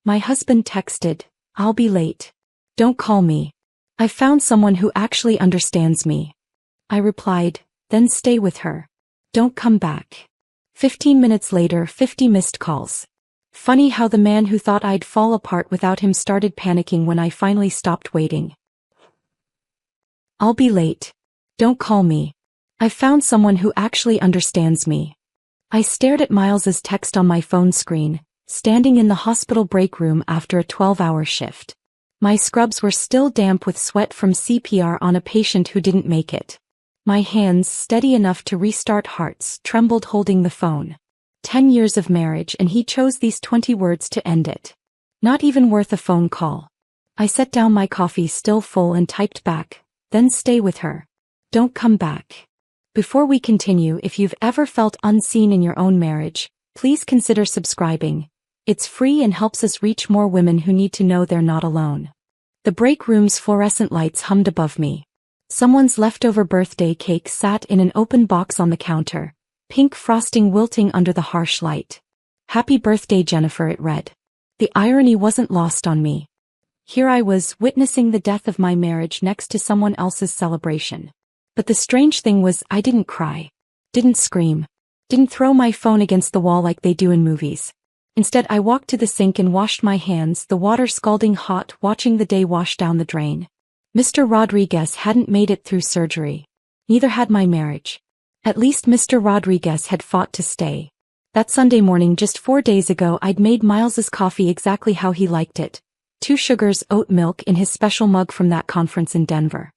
My husband texted, "I'll be late. Don't call me. I've found someone who actually understands me." I replied, "Then stay with her. Don't come back." 15 minutes later, 50 missed calls. Funny how the man who thought I'd fall apart without him started panicking when I finally stopped waiting. "I'll be late. Don't call me. I've found someone who actually understands me." I stared at Miles's text on my phone screen, standing in the hospital break room after a 12-hour shift. My scrubs were still damp with sweat from CPR on a patient who didn't make it. My hands, steady enough to restart hearts, trembled holding the phone. 10 years of marriage and he chose these 20 words to end it. Not even worth a phone call. I set down my coffee still full and typed back, "Then stay with her. Don't come back." Before we continue, if you've ever felt unseen in your own marriage, please consider subscribing. It's free and helps us reach more women who need to know they're not alone. The break room's fluorescent lights hummed above me. Someone's leftover birthday cake sat in an open box on the counter, pink frosting wilting under the harsh light. "Happy birthday, Jennifer," it read. The irony wasn't lost on me. Here I was, witnessing the death of my marriage next to someone else's celebration. But the strange thing was, I didn't cry, didn't scream, didn't throw my phone against the wall like they do in movies. Instead, I walked to the sink and washed my hands, the water scalding hot, watching the day wash down the drain. Mr. Rodriguez hadn't made it through surgery. Neither had my marriage. At least Mr. Rodriguez had fought to stay. That Sunday morning just 4 days ago, I'd made Miles's coffee exactly how he liked it. 2 sugars, oat milk in his special mug from that conference in Denver.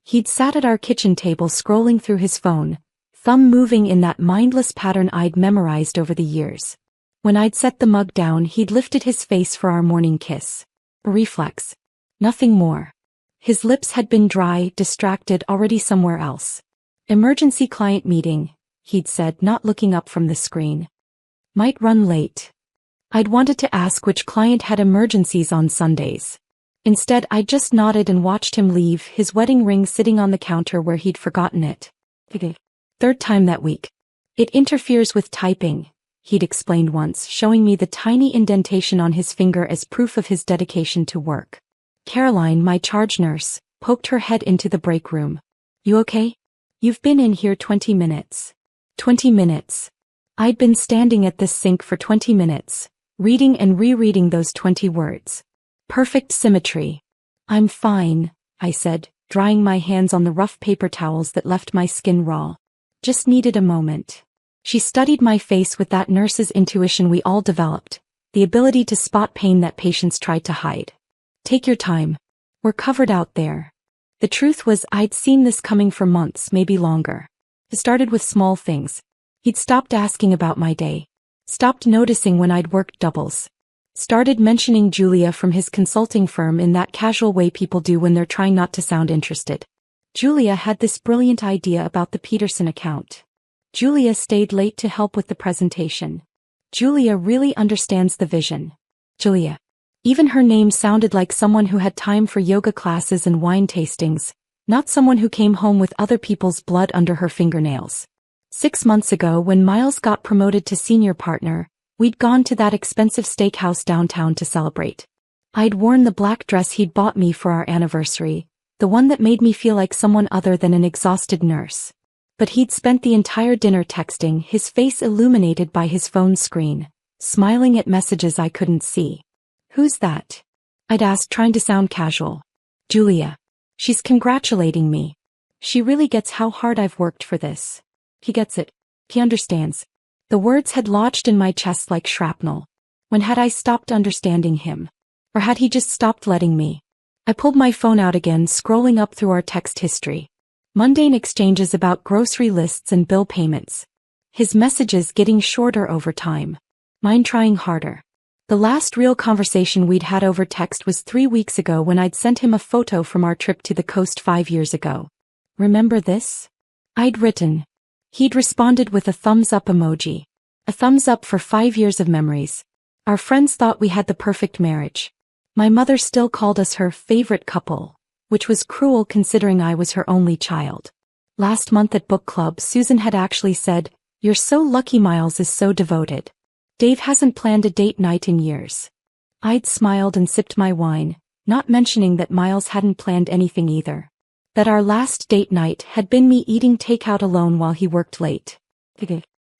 He'd sat at our kitchen table scrolling through his phone, thumb moving in that mindless pattern I'd memorized over the years. When I'd set the mug down, he'd lifted his face for our morning kiss. A reflex. Nothing more. His lips had been dry, distracted, already somewhere else. "Emergency client meeting," he'd said, not looking up from the screen. "Might run late." I'd wanted to ask which client had emergencies on Sundays. Instead, I just nodded and watched him leave, his wedding ring sitting on the counter where he'd forgotten it. "Third time that week. It interferes with typing," he'd explained once, showing me the tiny indentation on his finger as proof of his dedication to work. Caroline, my charge nurse, poked her head into the break room. "You okay? You've been in here 20 minutes. 20 minutes. I'd been standing at this sink for 20 minutes, reading and rereading those 20 words. Perfect symmetry. "I'm fine," I said, drying my hands on the rough paper towels that left my skin raw. "Just needed a moment." She studied my face with that nurse's intuition we all developed, the ability to spot pain that patients tried to hide. "Take your time. We're covered out there." The truth was, I'd seen this coming for months, maybe longer. It started with small things. He'd stopped asking about my day. Stopped noticing when I'd worked doubles. Started mentioning Julia from his consulting firm in that casual way people do when they're trying not to sound interested. Julia had this brilliant idea about the Peterson account. Julia stayed late to help with the presentation. Julia really understands the vision. Julia. Even her name sounded like someone who had time for yoga classes and wine tastings, not someone who came home with other people's blood under her fingernails. 6 months ago, when Miles got promoted to senior partner, we'd gone to that expensive steakhouse downtown to celebrate. I'd worn the black dress he'd bought me for our anniversary, the one that made me feel like someone other than an exhausted nurse. But he'd spent the entire dinner texting, his face illuminated by his phone screen, smiling at messages I couldn't see. "Who's that?" I'd asked, trying to sound casual. "Julia. She's congratulating me. She really gets how hard I've worked for this." He gets it. He understands. The words had lodged in my chest like shrapnel. When had I stopped understanding him? Or had he just stopped letting me? I pulled my phone out again, scrolling up through our text history. Mundane exchanges about grocery lists and bill payments. His messages getting shorter over time. Mine trying harder. The last real conversation we'd had over text was 3 weeks ago when I'd sent him a photo from our trip to the coast 5 years ago. "Remember this?" I'd written. He'd responded with a thumbs up emoji. A thumbs up for 5 years of memories. Our friends thought we had the perfect marriage. My mother still called us her favorite couple, which was cruel considering I was her only child. Last month at book club, Susan had actually said, "You're so lucky Miles is so devoted. Dave hasn't planned a date night in years." I'd smiled and sipped my wine, not mentioning that Miles hadn't planned anything either. That our last date night had been me eating takeout alone while he worked late.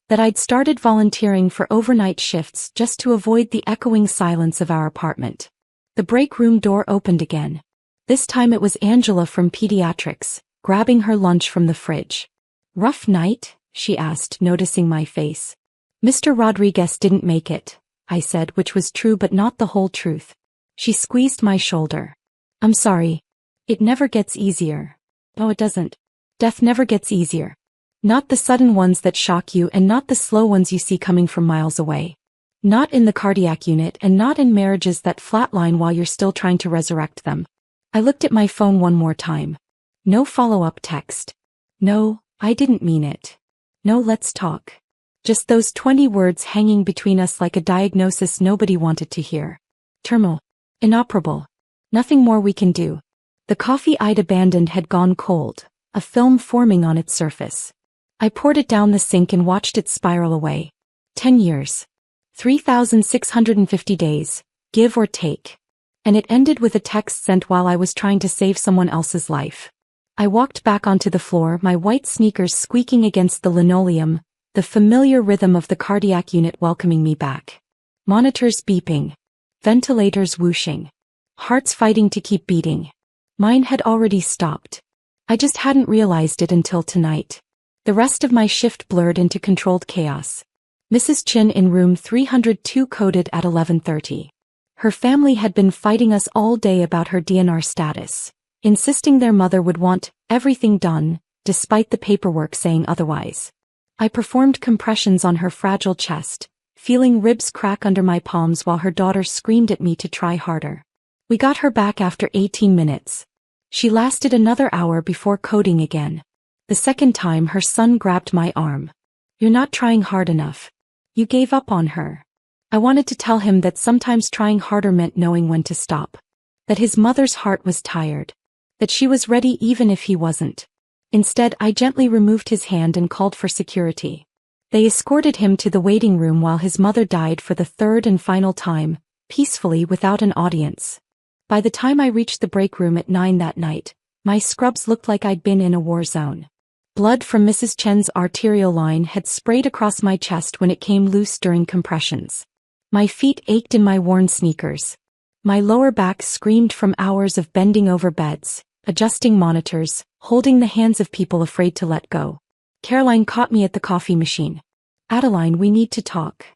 That I'd started volunteering for overnight shifts just to avoid the echoing silence of our apartment. The break room door opened again. This time it was Angela from pediatrics, grabbing her lunch from the fridge. "Rough night?" she asked, noticing my face. "Mr. Rodriguez didn't make it," I said, which was true but not the whole truth. She squeezed my shoulder. "I'm sorry. It never gets easier." "Oh, it doesn't. Death never gets easier. Not the sudden ones that shock you and not the slow ones you see coming from miles away. Not in the cardiac unit and not in marriages that flatline while you're still trying to resurrect them." I looked at my phone one more time. No follow-up text. No, I didn't mean it. No, let's talk. Just those 20 words hanging between us like a diagnosis nobody wanted to hear. Terminal. Inoperable. Nothing more we can do. The coffee I'd abandoned had gone cold, a film forming on its surface. I poured it down the sink and watched it spiral away. 10 years. 3,650 days, give or take. And it ended with a text sent while I was trying to save someone else's life. I walked back onto the floor, my white sneakers squeaking against the linoleum, the familiar rhythm of the cardiac unit welcoming me back. Monitors beeping. Ventilators whooshing. Hearts fighting to keep beating. Mine had already stopped. I just hadn't realized it until tonight. The rest of my shift blurred into controlled chaos. Mrs. Chin in room 302 coded at 11:30. Her family had been fighting us all day about her DNR status, insisting their mother would want everything done, despite the paperwork saying otherwise. I performed compressions on her fragile chest, feeling ribs crack under my palms while her daughter screamed at me to try harder. We got her back after 18 minutes. She lasted another hour before coding again. The second time her son grabbed my arm. "You're not trying hard enough. You gave up on her." I wanted to tell him that sometimes trying harder meant knowing when to stop. That his mother's heart was tired. That she was ready even if he wasn't. Instead, I gently removed his hand and called for security. They escorted him to the waiting room while his mother died for the third and final time, peacefully without an audience. By the time I reached the break room at 9 that night, my scrubs looked like I'd been in a war zone. Blood from Mrs. Chen's arterial line had sprayed across my chest when it came loose during compressions. My feet ached in my worn sneakers. My lower back screamed from hours of bending over beds, adjusting monitors, holding the hands of people afraid to let go. Caroline caught me at the coffee machine. "Adeline, we need to talk."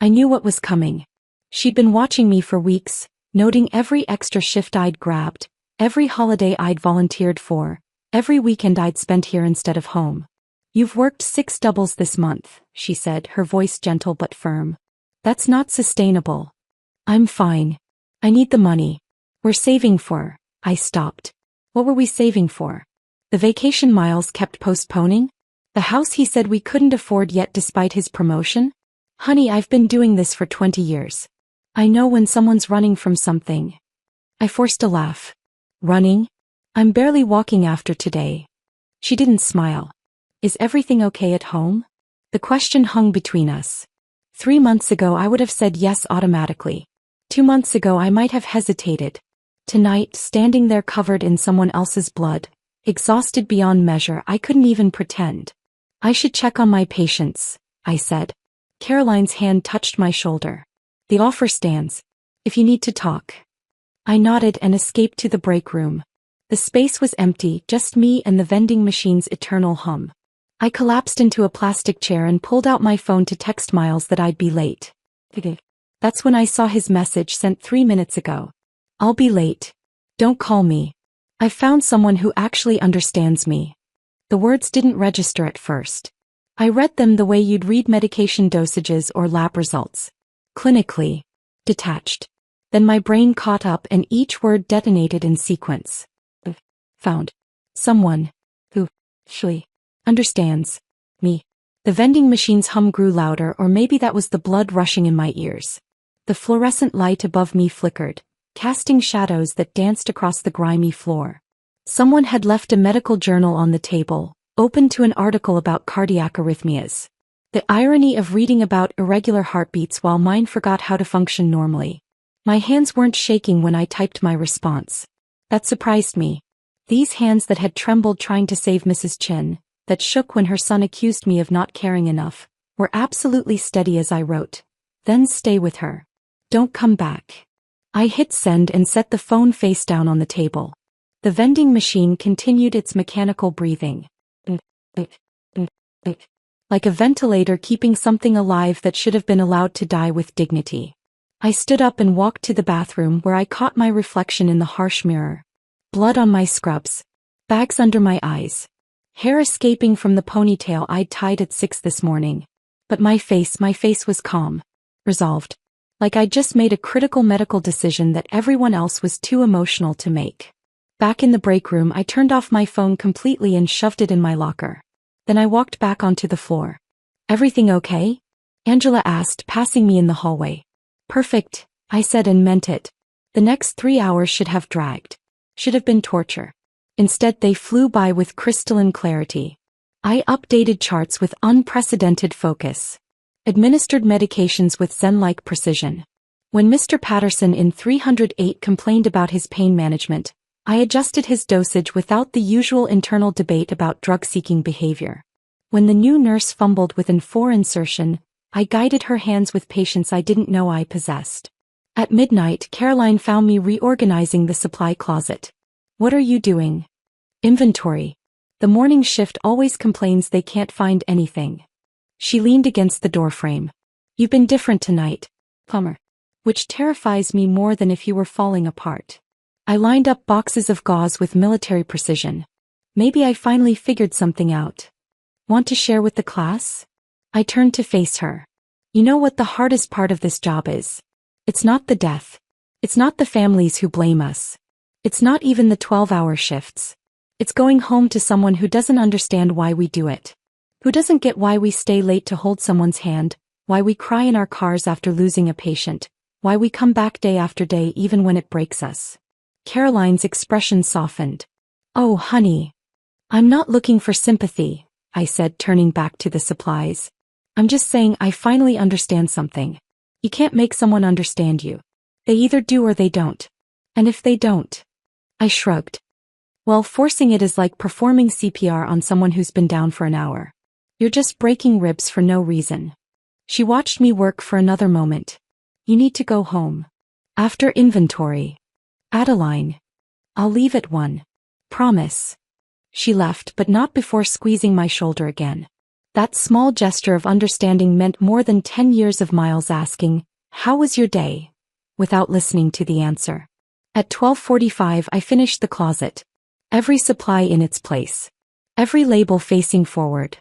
I knew what was coming. She'd been watching me for weeks, noting every extra shift I'd grabbed, every holiday I'd volunteered for, every weekend I'd spent here instead of home. "You've worked 6 doubles this month," she said, her voice gentle but firm. "That's not sustainable." "I'm fine. I need the money. We're saving for..." I stopped. What were we saving for? The vacation Miles kept postponing? The house he said we couldn't afford yet despite his promotion? "Honey, I've been doing this for 20 years. I know when someone's running from something." I forced a laugh. "Running? I'm barely walking after today." She didn't smile. "Is everything okay at home?" The question hung between us. 3 months ago I would have said yes automatically. 2 months ago I might have hesitated. Tonight, standing there covered in someone else's blood, exhausted beyond measure, I couldn't even pretend. "I should check on my patients," I said. Caroline's hand touched my shoulder. "The offer stands. If you need to talk." I nodded and escaped to the break room. The space was empty, just me and the vending machine's eternal hum. I collapsed into a plastic chair and pulled out my phone to text Miles that I'd be late. That's when I saw his message sent 3 minutes ago. "I'll be late. Don't call me. I found someone who actually understands me." The words didn't register at first. I read them the way you'd read medication dosages or lab results. Clinically. Detached. Then my brain caught up and each word detonated in sequence. Found. Someone. Who. Actually. Understands. Me. The vending machine's hum grew louder, or maybe that was the blood rushing in my ears. The fluorescent light above me flickered, casting shadows that danced across the grimy floor. Someone had left a medical journal on the table, open to an article about cardiac arrhythmias. The irony of reading about irregular heartbeats while mine forgot how to function normally. My hands weren't shaking when I typed my response. That surprised me. These hands that had trembled trying to save Mrs. Chen, that shook when her son accused me of not caring enough, were absolutely steady as I wrote. Then stay with her. Don't come back. I hit send and set the phone face down on the table. The vending machine continued its mechanical breathing. Like a ventilator keeping something alive that should have been allowed to die with dignity. I stood up and walked to the bathroom where I caught my reflection in the harsh mirror. Blood on my scrubs. Bags under my eyes. Hair escaping from the ponytail I'd tied at 6 this morning. But my face was calm. Resolved. Like I'd just made a critical medical decision that everyone else was too emotional to make. Back in the break room, I turned off my phone completely and shoved it in my locker. Then I walked back onto the floor. Everything okay? Angela asked, passing me in the hallway. Perfect, I said and meant it. The next 3 hours should have dragged. Should have been torture. Instead, they flew by with crystalline clarity. I updated charts with unprecedented focus. Administered medications with zen-like precision. When Mr. Patterson in 308 complained about his pain management, I adjusted his dosage without the usual internal debate about drug-seeking behavior. When the new nurse fumbled with an 4 insertion, I guided her hands with patience I didn't know I possessed. At midnight, Caroline found me reorganizing the supply closet. What are you doing? Inventory. The morning shift always complains they can't find anything. She leaned against the doorframe. You've been different tonight, plumber. Which terrifies me more than if you were falling apart. I lined up boxes of gauze with military precision. Maybe I finally figured something out. Want to share with the class? I turned to face her. You know what the hardest part of this job is? It's not the death. It's not the families who blame us. It's not even the 12-hour shifts. It's going home to someone who doesn't understand why we do it. Who doesn't get why we stay late to hold someone's hand, why we cry in our cars after losing a patient, why we come back day after day even when it breaks us. Caroline's expression softened. Oh, honey. I'm not looking for sympathy, I said, turning back to the supplies. I'm just saying I finally understand something. You can't make someone understand you. They either do or they don't. And if they don't? I shrugged. Well, forcing it is like performing CPR on someone who's been down for an hour. You're just breaking ribs for no reason. She watched me work for another moment. You need to go home. After inventory. Adeline. I'll leave at 1. Promise. She left, but not before squeezing my shoulder again. That small gesture of understanding meant more than 10 years of Miles asking, "How was your day?" without listening to the answer. At 12:45 I finished the closet. Every supply in its place. Every label facing forward.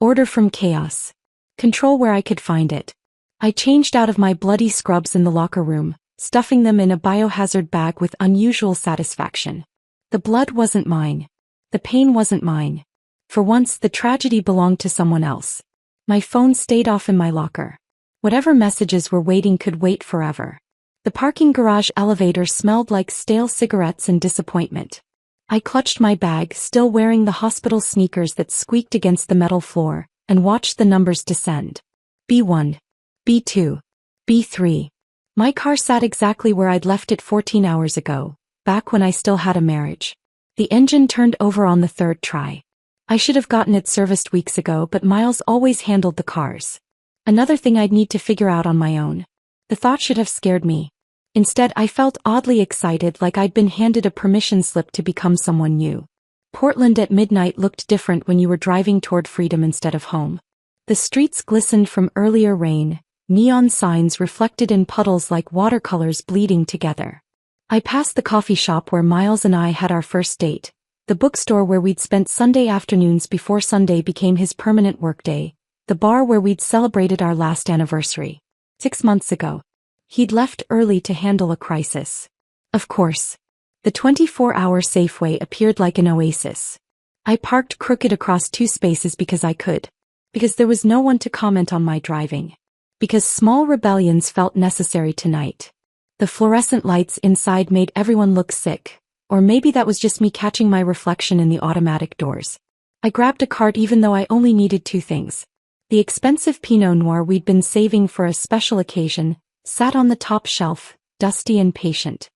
Order from chaos. Control where I could find it. I changed out of my bloody scrubs in the locker room, stuffing them in a biohazard bag with unusual satisfaction. The blood wasn't mine. The pain wasn't mine. For once, the tragedy belonged to someone else. My phone stayed off in my locker. Whatever messages were waiting could wait forever. The parking garage elevator smelled like stale cigarettes and disappointment. I clutched my bag, still wearing the hospital sneakers that squeaked against the metal floor, and watched the numbers descend. B1. B2. B3. My car sat exactly where I'd left it 14 hours ago, back when I still had a marriage. The engine turned over on the 3rd try. I should have gotten it serviced weeks ago, but Miles always handled the cars. Another thing I'd need to figure out on my own. The thought should have scared me. Instead, I felt oddly excited, like I'd been handed a permission slip to become someone new. Portland at midnight looked different when you were driving toward freedom instead of home. The streets glistened from earlier rain, neon signs reflected in puddles like watercolors bleeding together. I passed the coffee shop where Miles and I had our first date, the bookstore where we'd spent Sunday afternoons before Sunday became his permanent workday, the bar where we'd celebrated our last anniversary. 6 months ago. He'd left early to handle a crisis. Of course. The 24-hour Safeway appeared like an oasis. I parked crooked across 2 spaces because I could. Because there was no one to comment on my driving. Because small rebellions felt necessary tonight. The fluorescent lights inside made everyone look sick. Or maybe that was just me catching my reflection in the automatic doors. I grabbed a cart even though I only needed 2 things. The expensive Pinot Noir we'd been saving for a special occasion sat on the top shelf, dusty and patient.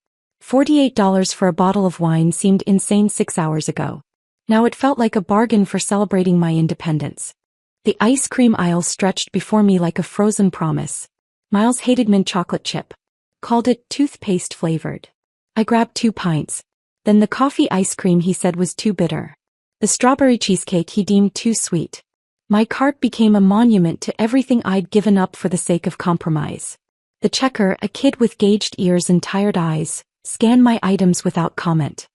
$48 for a bottle of wine seemed insane 6 hours ago. Now it felt like a bargain for celebrating my independence. The ice cream aisle stretched before me like a frozen promise. Miles hated mint chocolate chip. Called it toothpaste flavored. I grabbed 2 pints. Then the coffee ice cream he said was too bitter. The strawberry cheesecake he deemed too sweet. My cart became a monument to everything I'd given up for the sake of compromise. The checker, a kid with gauged ears and tired eyes, scanned my items without comment.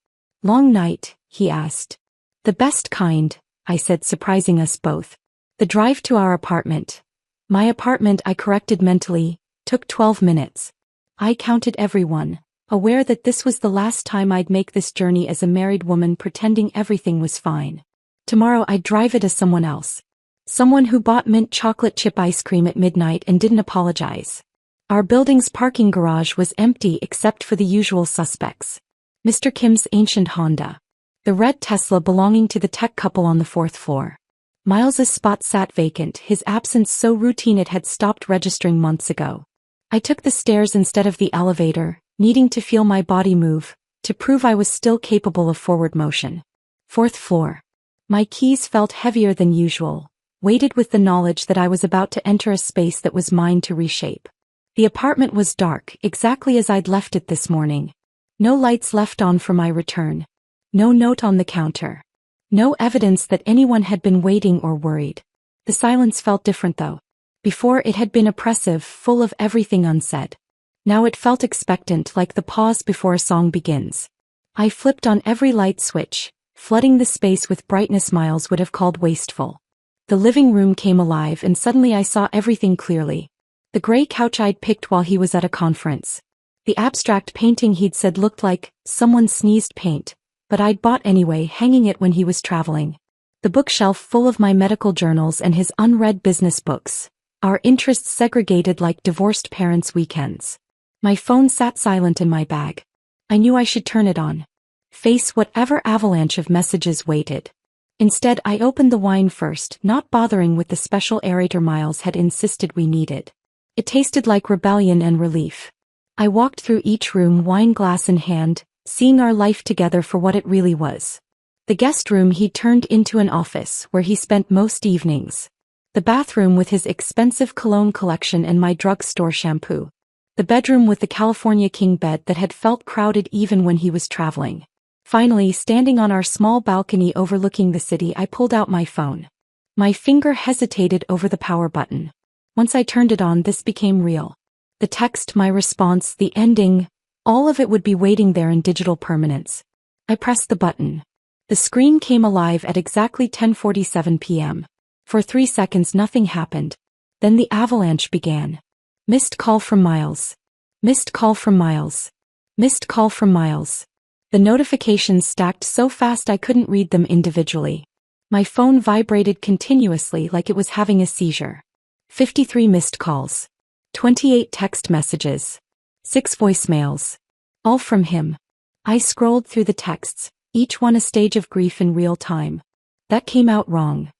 Long night, he asked. The best kind, I said, surprising us both. The drive to our apartment. My apartment, I corrected mentally, took 12 minutes. I counted everyone, aware that this was the last time I'd make this journey as a married woman pretending everything was fine. Tomorrow I'd drive it as someone else. Someone who bought mint chocolate chip ice cream at midnight and didn't apologize. Our building's parking garage was empty except for the usual suspects. Mr. Kim's ancient Honda. The red Tesla belonging to the tech couple on the 4th floor. Miles's spot sat vacant, his absence so routine it had stopped registering months ago. I took the stairs instead of the elevator, needing to feel my body move, to prove I was still capable of forward motion. 4th floor. My keys felt heavier than usual, weighted with the knowledge that I was about to enter a space that was mine to reshape. The apartment was dark, exactly as I'd left it this morning. No lights left on for my return. No note on the counter. No evidence that anyone had been waiting or worried. The silence felt different though. Before it had been oppressive, full of everything unsaid. Now it felt expectant, like the pause before a song begins. I flipped on every light switch, flooding the space with brightness Miles would have called wasteful. The living room came alive and suddenly I saw everything clearly. The gray couch I'd picked while he was at a conference. The abstract painting he'd said looked like someone sneezed paint, but I'd bought anyway, hanging it when he was traveling. The bookshelf full of my medical journals and his unread business books. Our interests segregated like divorced parents' weekends. My phone sat silent in my bag. I knew I should turn it on. Face whatever avalanche of messages waited. Instead, I opened the wine first, not bothering with the special aerator Miles had insisted we needed. It tasted like rebellion and relief. I walked through each room, wine glass in hand, seeing our life together for what it really was. The guest room he'd turned into an office where he spent most evenings. The bathroom with his expensive cologne collection and my drugstore shampoo. The bedroom with the California king bed that had felt crowded even when he was traveling. Finally, standing on our small balcony overlooking the city, I pulled out my phone. My finger hesitated over the power button. Once I turned it on, this became real. The text, my response, the ending, all of it would be waiting there in digital permanence. I pressed the button. The screen came alive at exactly 10:47 p.m. For 3 seconds nothing happened. Then the avalanche began. Missed call from Miles. Missed call from Miles. Missed call from Miles. The notifications stacked so fast I couldn't read them individually. My phone vibrated continuously like it was having a seizure. 53 missed calls. 28 text messages. 6 voicemails. All from him. I scrolled through the texts, each one a stage of grief in real time. That came out wrong.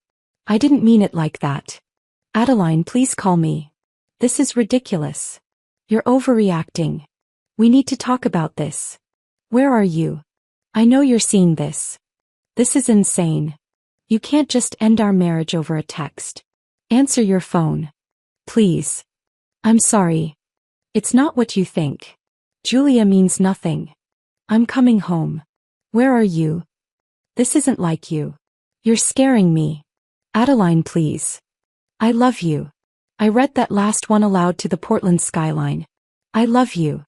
I didn't mean it like that. Adeline, please call me. This is ridiculous. You're overreacting. We need to talk about this. Where are you? I know you're seeing this. This is insane. You can't just end our marriage over a text. Answer your phone. Please. I'm sorry. It's not what you think. Julia means nothing. I'm coming home. Where are you? This isn't like you. You're scaring me. Adeline, please. I love you. I read that last one aloud to the Portland skyline. I love you.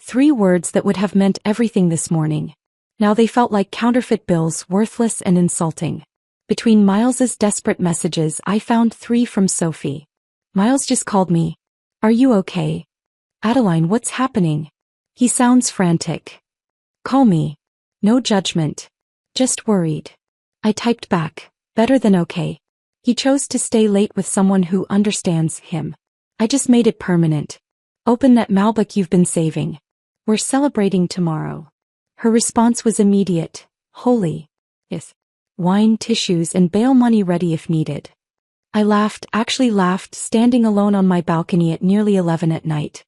3 words that would have meant everything this morning. Now they felt like counterfeit bills, worthless and insulting. Between Miles's desperate messages, I found 3 from Sophie. Miles just called me. Are you okay? Adeline, what's happening? He sounds frantic. Call me. No judgment. Just worried. I typed back. Better than okay. He chose to stay late with someone who understands him. I just made it permanent. Open that Malbec you've been saving. We're celebrating tomorrow. Her response was immediate. Holy. Yes. Wine, tissues, and bail money ready if needed. I laughed, actually laughed, standing alone on my balcony at nearly 11 at night.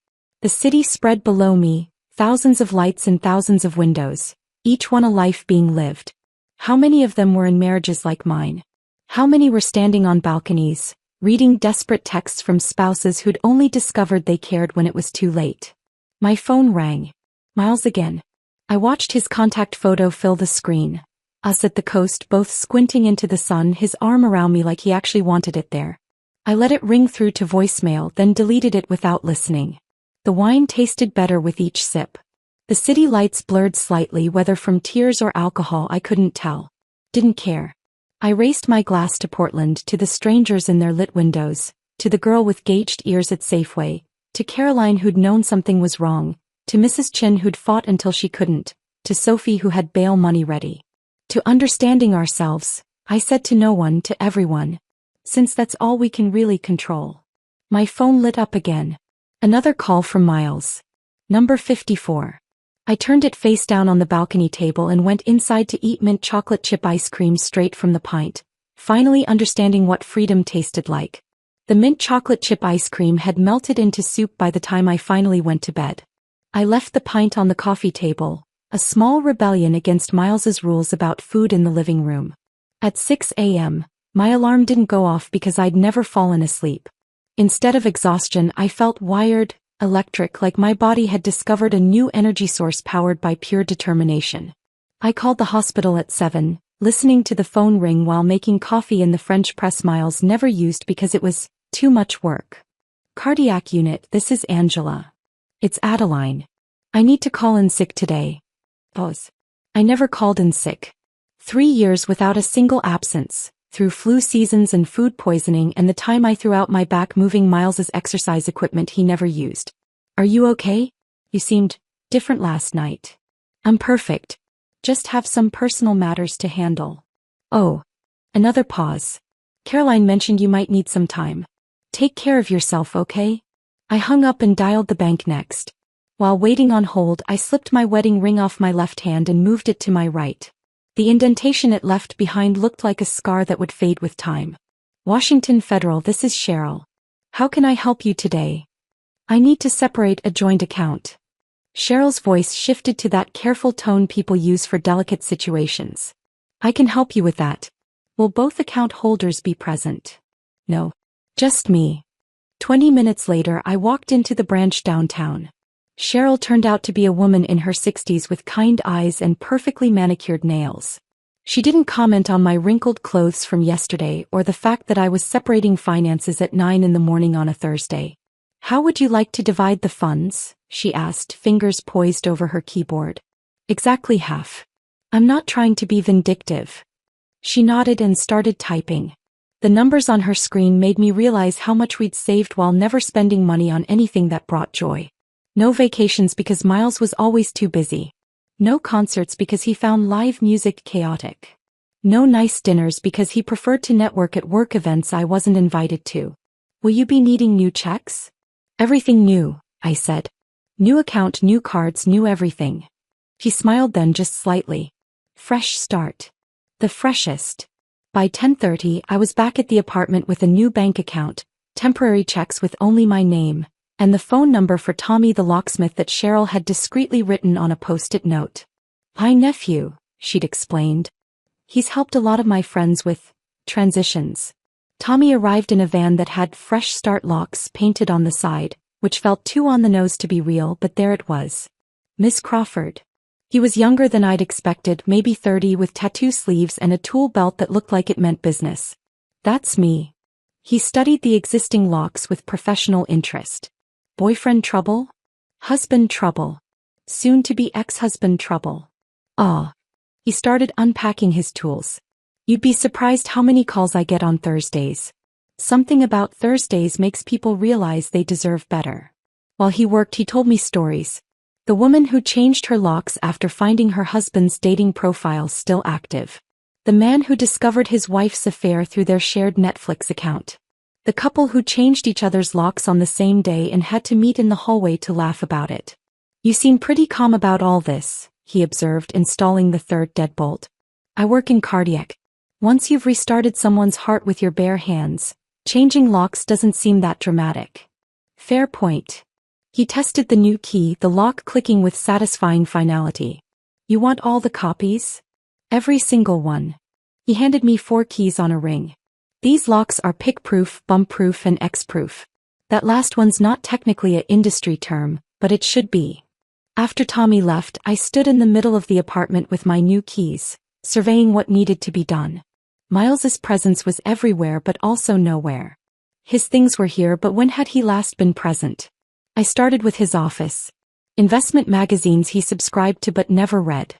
The city spread below me, thousands of lights and thousands of windows, each one a life being lived. How many of them were in marriages like mine? How many were standing on balconies, reading desperate texts from spouses who'd only discovered they cared when it was too late? My phone rang. Miles again. I watched his contact photo fill the screen. Us at the coast, both squinting into the sun, his arm around me like he actually wanted it there. I let it ring through to voicemail, then deleted it without listening. The wine tasted better with each sip. The city lights blurred slightly, whether from tears or alcohol I couldn't tell. Didn't care. I raised my glass to Portland, to the strangers in their lit windows, to the girl with gauged ears at Safeway, to Caroline who'd known something was wrong, to Mrs. Chin who'd fought until she couldn't, to Sophie who had bail money ready. To understanding ourselves, I said to no one, to everyone. Since that's all we can really control. My phone lit up again. Another call from Miles. Number 54. I turned it face down on the balcony table and went inside to eat mint chocolate chip ice cream straight from the pint, finally understanding what freedom tasted like. The mint chocolate chip ice cream had melted into soup by the time I finally went to bed. I left the pint on the coffee table, a small rebellion against Miles's rules about food in the living room. At 6 a.m., my alarm didn't go off because I'd never fallen asleep. Instead of exhaustion, I felt wired, electric, like my body had discovered a new energy source powered by pure determination. I called the hospital at 7, listening to the phone ring while making coffee in the French press Miles never used because it was too much work. Cardiac unit, this is Angela. It's Adeline. I need to call in sick today. Pause. I never called in sick. 3 years without a single absence, through flu seasons and food poisoning and the time I threw out my back moving Miles's exercise equipment he never used. Are you okay? You seemed different last night. I'm perfect. Just have some personal matters to handle. Oh. Another pause. Caroline mentioned you might need some time. Take care of yourself, okay? I hung up and dialed the bank next. While waiting on hold, I slipped my wedding ring off my left hand and moved it to my right. The indentation it left behind looked like a scar that would fade with time. Washington Federal, this is Cheryl. How can I help you today? I need to separate a joint account. Cheryl's voice shifted to that careful tone people use for delicate situations. I can help you with that. Will both account holders be present? No. Just me. 20 minutes later, I walked into the branch downtown. Cheryl turned out to be a woman in her 60s with kind eyes and perfectly manicured nails. She didn't comment on my wrinkled clothes from yesterday or the fact that I was separating finances at 9 in the morning on a Thursday. How would you like to divide the funds? She asked, fingers poised over her keyboard. Exactly half. I'm not trying to be vindictive. She nodded and started typing. The numbers on her screen made me realize how much we'd saved while never spending money on anything that brought joy. No vacations because Miles was always too busy. No concerts because he found live music chaotic. No nice dinners because he preferred to network at work events I wasn't invited to. Will you be needing new checks? Everything new, I said. New account, new cards, new everything. He smiled then just slightly. Fresh start. The freshest. By 10:30, I was back at the apartment with a new bank account, temporary checks with only my name, and the phone number for Tommy the locksmith that Cheryl had discreetly written on a post-it note. Hi nephew, she'd explained. He's helped a lot of my friends with transitions. Tommy arrived in a van that had Fresh Start locks painted on the side, which felt too on the nose to be real, but there it was. Miss Crawford. He was younger than I'd expected, maybe 30, with tattoo sleeves and a tool belt that looked like it meant business. That's me. He studied the existing locks with professional interest. Boyfriend trouble? Husband trouble. Soon-to-be ex-husband trouble. Ah. He started unpacking his tools. You'd be surprised how many calls I get on Thursdays. Something about Thursdays makes people realize they deserve better. While he worked, he told me stories. The woman who changed her locks after finding her husband's dating profile still active. The man who discovered his wife's affair through their shared Netflix account. The couple who changed each other's locks on the same day and had to meet in the hallway to laugh about it. You seem pretty calm about all this, he observed, installing the third deadbolt. I work in cardiac. Once you've restarted someone's heart with your bare hands, changing locks doesn't seem that dramatic. Fair point. He tested the new key, the lock clicking with satisfying finality. You want all the copies? Every single one. He handed me 4 keys on a ring. These locks are pick-proof, bump-proof and X-proof. That last one's not technically an industry term, but it should be. After Tommy left, I stood in the middle of the apartment with my new keys, surveying what needed to be done. Miles's presence was everywhere but also nowhere. His things were here, but when had he last been present? I started with his office. Investment magazines he subscribed to but never read.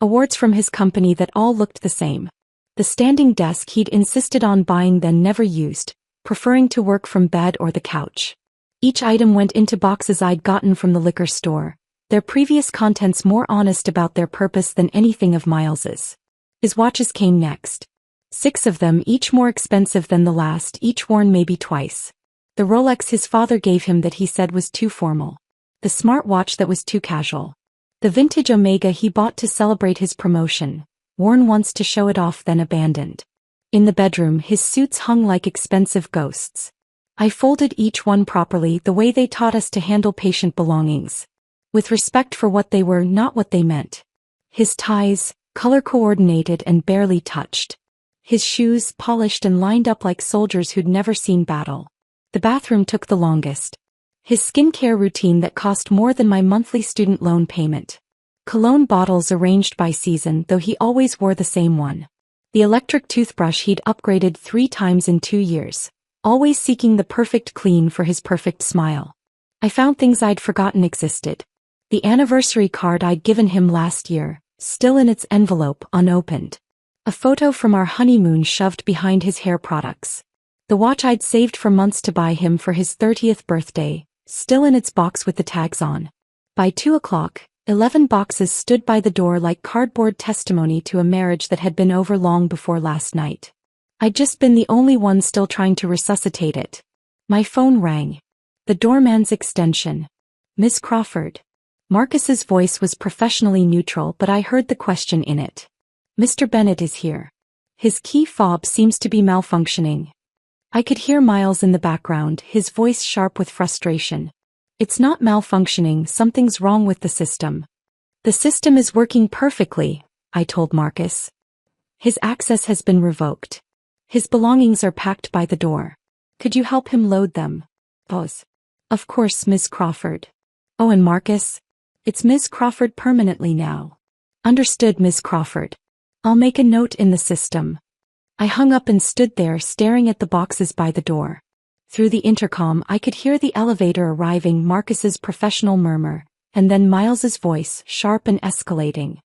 Awards from his company that all looked the same. The standing desk he'd insisted on buying then never used, preferring to work from bed or the couch. Each item went into boxes I'd gotten from the liquor store, their previous contents more honest about their purpose than anything of Miles's. His watches came next. 6 of them, each more expensive than the last, each worn maybe twice. The Rolex his father gave him that he said was too formal. The smartwatch that was too casual. The vintage Omega he bought to celebrate his promotion, worn once to show it off then abandoned. In the bedroom his suits hung like expensive ghosts. I folded each one properly, the way they taught us to handle patient belongings. With respect for what they were, not what they meant. His ties, color-coordinated and barely touched. His shoes, polished and lined up like soldiers who'd never seen battle. The bathroom took the longest. His skincare routine that cost more than my monthly student loan payment. Cologne bottles arranged by season, though he always wore the same one. The electric toothbrush he'd upgraded 3 times in 2 years, always seeking the perfect clean for his perfect smile. I found things I'd forgotten existed. The anniversary card I'd given him last year, still in its envelope, unopened. A photo from our honeymoon shoved behind his hair products. The watch I'd saved for months to buy him for his 30th birthday, still in its box with the tags on. By 2 o'clock, 11 boxes stood by the door like cardboard testimony to a marriage that had been over long before last night. I'd just been the only one still trying to resuscitate it. My phone rang. The doorman's extension. Miss Crawford. Marcus's voice was professionally neutral, but I heard the question in it. Mr. Bennett is here. His key fob seems to be malfunctioning. I could hear Miles in the background, his voice sharp with frustration. It's not malfunctioning, something's wrong with the system. The system is working perfectly, I told Marcus. His access has been revoked. His belongings are packed by the door. Could you help him load them? Pause. Of course, Miss Crawford. Oh, and Marcus? It's Miss Crawford permanently now. Understood, Miss Crawford. I'll make a note in the system. I hung up and stood there staring at the boxes by the door. Through the intercom I could hear the elevator arriving, Marcus's professional murmur, and then Miles's voice, sharp and escalating.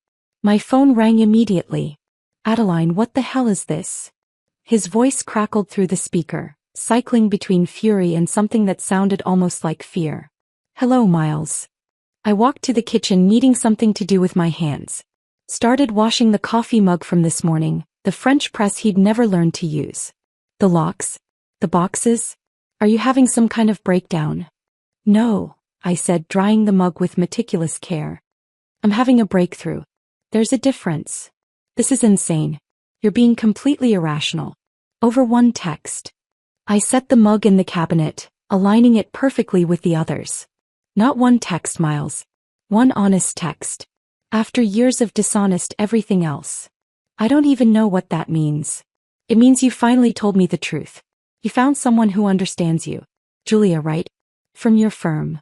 My phone rang immediately. Adeline, what the hell is this? His voice crackled through the speaker, cycling between fury and something that sounded almost like fear. Hello, Miles. I walked to the kitchen needing something to do with my hands. Started washing the coffee mug from this morning, the French press he'd never learned to use. The locks? The boxes? Are you having some kind of breakdown? No, I said, drying the mug with meticulous care. I'm having a breakthrough. There's a difference. This is insane. You're being completely irrational. Over one text. I set the mug in the cabinet, aligning it perfectly with the others. Not one text, Miles. One honest text. After years of dishonest everything else. I don't even know what that means. It means you finally told me the truth. You found someone who understands you. Julia, right? From your firm.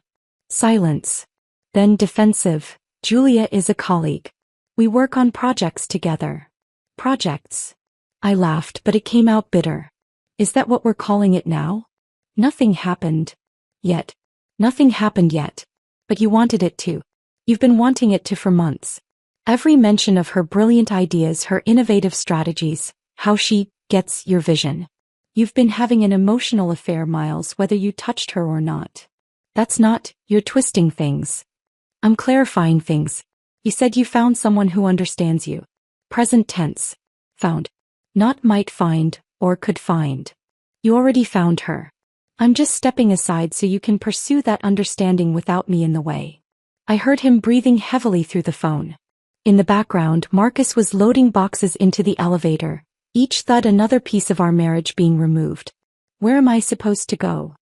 Silence. Then defensive. Julia is a colleague. We work on projects together. Projects. I laughed, but it came out bitter. Is that what we're calling it now? Nothing happened. Yet. Nothing happened yet. But you wanted it to. You've been wanting it to for months. Every mention of her brilliant ideas, her innovative strategies, how she gets your vision. You've been having an emotional affair, Miles, whether you touched her or not. That's not, you're twisting things. I'm clarifying things. You said you found someone who understands you. Present tense. Found. Not might find, or could find. You already found her. I'm just stepping aside so you can pursue that understanding without me in the way. I heard him breathing heavily through the phone. In the background, Marcus was loading boxes into the elevator, each thud another piece of our marriage being removed. Where am I supposed to go?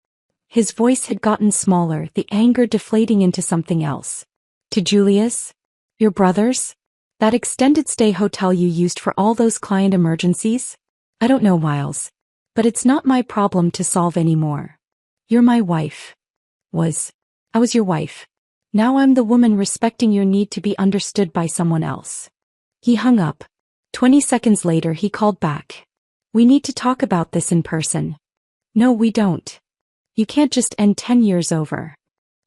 His voice had gotten smaller, the anger deflating into something else. To Julius? Your brothers? That extended stay hotel you used for all those client emergencies? I don't know, Miles. But it's not my problem to solve anymore. You're my wife. I was your wife. Now I'm the woman respecting your need to be understood by someone else. He hung up. 20 seconds later he called back. We need to talk about this in person. No, we don't. You can't just end 10 years over.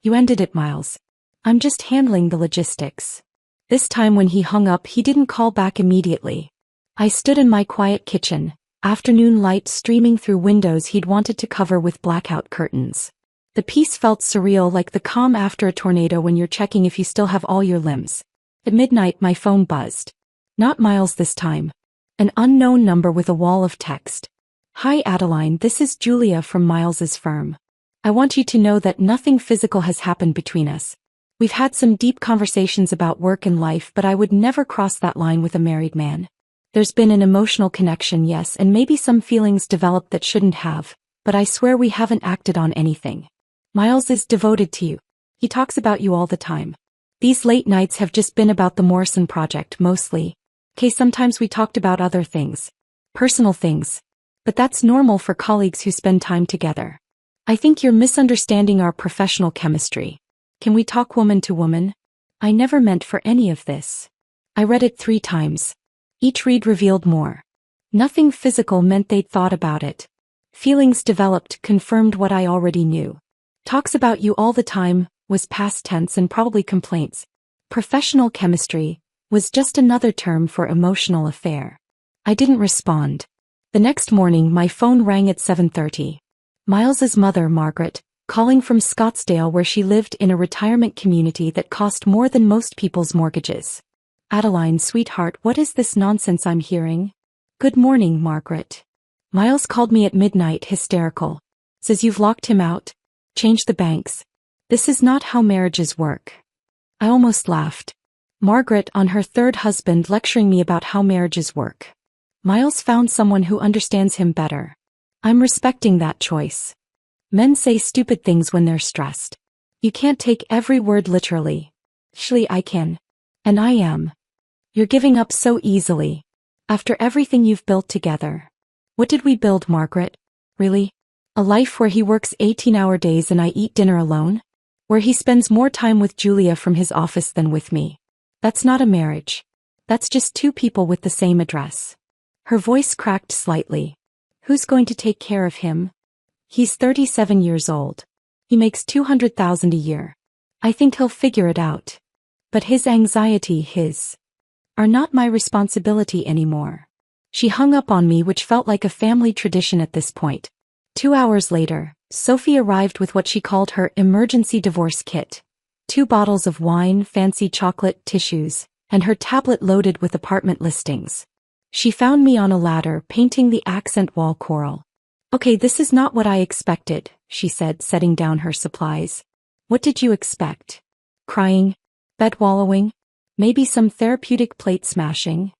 You ended it, Miles. I'm just handling the logistics. This time when he hung up he didn't call back immediately. I stood in my quiet kitchen, afternoon light streaming through windows he'd wanted to cover with blackout curtains. The peace felt surreal, like the calm after a tornado when you're checking if you still have all your limbs. At midnight my phone buzzed. Not Miles this time. An unknown number with a wall of text. Hi Adeline, this is Julia from Miles's firm. I want you to know that nothing physical has happened between us. We've had some deep conversations about work and life, but I would never cross that line with a married man. There's been an emotional connection, yes, and maybe some feelings developed that shouldn't have, but I swear we haven't acted on anything. Miles is devoted to you. He talks about you all the time. These late nights have just been about the Morrison project, mostly. Okay, sometimes we talked about other things. Personal things. But that's normal for colleagues who spend time together. I think you're misunderstanding our professional chemistry. Can we talk woman to woman? I never meant for any of this. I read it 3 times. Each read revealed more. Nothing physical meant they'd thought about it. Feelings developed, confirmed what I already knew. Talks about you all the time was past tense and probably complaints. Professional chemistry was just another term for emotional affair. I didn't respond. The next morning my phone rang at 7:30. Miles's mother, Margaret, calling from Scottsdale, where she lived in a retirement community that cost more than most people's mortgages. Adeline, sweetheart, what is this nonsense I'm hearing? Good morning, Margaret. Miles called me at midnight, hysterical. Says you've locked him out. Changed the banks. This is not how marriages work. I almost laughed. Margaret on her 3rd husband lecturing me about how marriages work. Miles found someone who understands him better. I'm respecting that choice. Men say stupid things when they're stressed. You can't take every word literally. Actually, I can. And I am. You're giving up so easily. After everything you've built together. What did we build, Margaret? Really? A life where he works 18-hour days and I eat dinner alone? Where he spends more time with Julia from his office than with me? That's not a marriage. That's just 2 people with the same address. Her voice cracked slightly. Who's going to take care of him? He's 37 years old. He makes $200,000 a year. I think he'll figure it out. But his anxiety, are not my responsibility anymore. She hung up on me, which felt like a family tradition at this point. 2 hours later, Sophie arrived with what she called her emergency divorce kit. 2 bottles of wine, fancy chocolate, tissues, and her tablet loaded with apartment listings. She found me on a ladder, painting the accent wall coral. Okay, this is not what I expected, she said, setting down her supplies. What did you expect? Crying? Bed wallowing? Maybe some therapeutic plate smashing?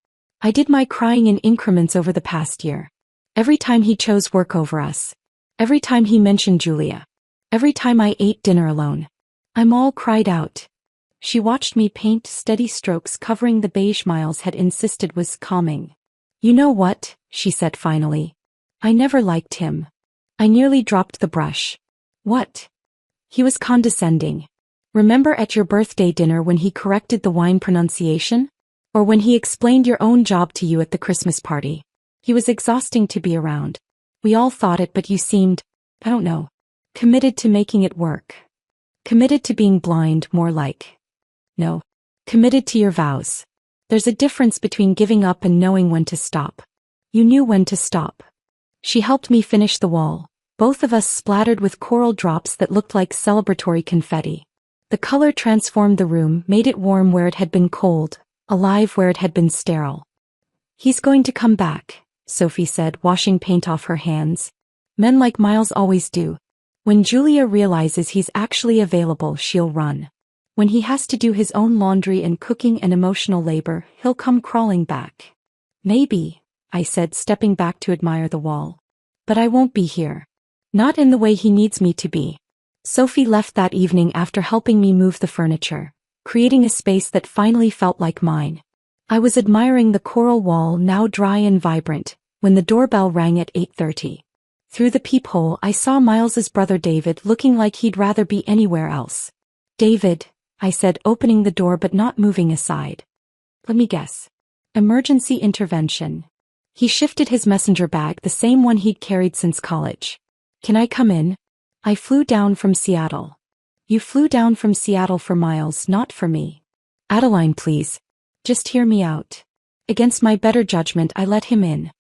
I did my crying in increments over the past year. Every time he chose work over us. Every time he mentioned Julia. Every time I ate dinner alone. I'm all cried out. She watched me paint steady strokes covering the beige Miles had insisted was calming. You know what, she said finally. I never liked him. I nearly dropped the brush. What? He was condescending. Remember at your birthday dinner when he corrected the wine pronunciation? Or when he explained your own job to you at the Christmas party? He was exhausting to be around. We all thought it, but you seemed, I don't know, committed to making it work. Committed to being blind, more like. No. Committed to your vows. There's a difference between giving up and knowing when to stop. You knew when to stop. She helped me finish the wall, both of us splattered with coral drops that looked like celebratory confetti. The color transformed the room, made it warm where it had been cold, alive where it had been sterile. He's going to come back, Sophie said, washing paint off her hands. Men like Miles always do. When Julia realizes he's actually available, she'll run. When he has to do his own laundry and cooking and emotional labor, he'll come crawling back. Maybe, I said, stepping back to admire the wall. But I won't be here. Not in the way he needs me to be. Sophie left that evening after helping me move the furniture, creating a space that finally felt like mine. I was admiring the coral wall, now dry and vibrant, when the doorbell rang at 8:30. Through the peephole I saw Miles's brother David, looking like he'd rather be anywhere else. "David," I said, opening the door but not moving aside. "Let me guess. Emergency intervention." He shifted his messenger bag, the same one he'd carried since college. "Can I come in? I flew down from Seattle." "You flew down from Seattle for Miles, not for me." "Adeline, please. Just hear me out." Against my better judgment I let him in.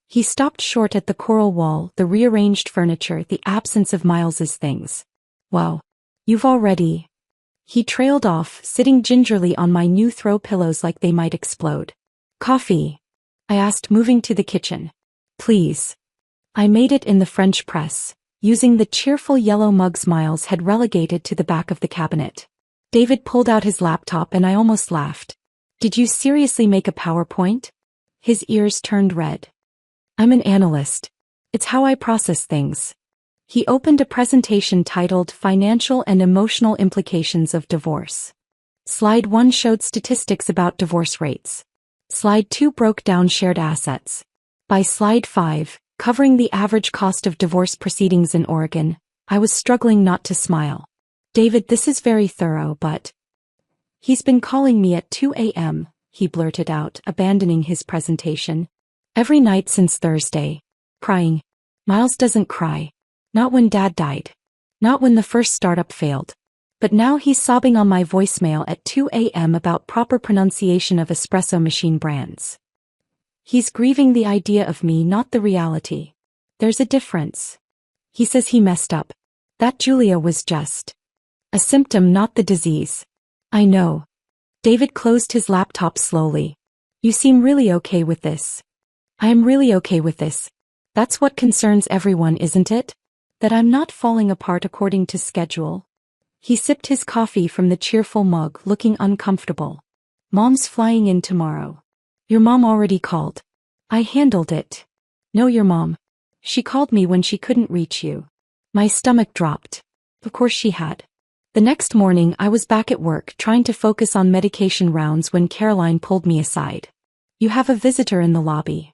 He stopped short at the coral wall, the rearranged furniture, the absence of Miles's things. "Wow. You've already..." He trailed off, sitting gingerly on my new throw pillows like they might explode. "Coffee?" I asked, moving to the kitchen. "Please." I made it in the French press, using the cheerful yellow mugs Miles had relegated to the back of the cabinet. David pulled out his laptop and I almost laughed. "Did you seriously make a PowerPoint?" His ears turned red. "I'm an analyst. It's how I process things." He opened a presentation titled Financial and Emotional Implications of Divorce. Slide 1 showed statistics about divorce rates. Slide 2 broke down shared assets. By slide 5, covering the average cost of divorce proceedings in Oregon, I was struggling not to smile. "David, this is very thorough, but..." "He's been calling me at 2 a.m., he blurted out, abandoning his presentation. "Every night since Thursday. Crying. Miles doesn't cry. Not when Dad died. Not when the first startup failed. But now he's sobbing on my voicemail at 2 a.m. about proper pronunciation of espresso machine brands. He's grieving the idea of me, not the reality. There's a difference. He says he messed up. That Julia was just a symptom, not the disease." "I know." David closed his laptop slowly. "You seem really okay with this." "I am really okay with this. That's what concerns everyone, isn't it? That I'm not falling apart according to schedule." He sipped his coffee from the cheerful mug, looking uncomfortable. "Mom's flying in tomorrow." "Your mom already called." "I handled it." "No, your mom. She called me when she couldn't reach you." My stomach dropped. Of course she had. The next morning I was back at work, trying to focus on medication rounds when Caroline pulled me aside. "You have a visitor in the lobby."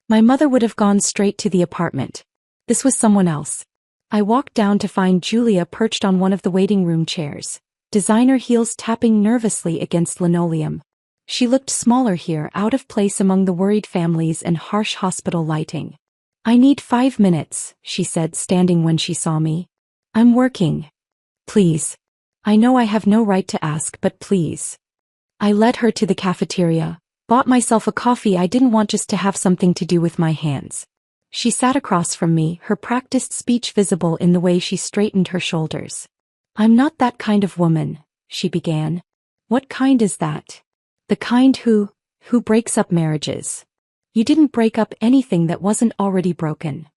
My mother would have gone straight to the apartment. This was someone else. I walked down to find Julia perched on one of the waiting room chairs, designer heels tapping nervously against linoleum. She looked smaller here, out of place among the worried families and harsh hospital lighting. "I need 5 minutes, she said, standing when she saw me. "I'm working. Please. I know I have no right to ask, but please." I led her to the cafeteria, bought myself a coffee I didn't want, just to have something to do with my hands. She sat across from me, her practiced speech visible in the way she straightened her shoulders. "I'm not that kind of woman," she began. "What kind is that?" "The kind who breaks up marriages." "You didn't break up anything that wasn't already broken."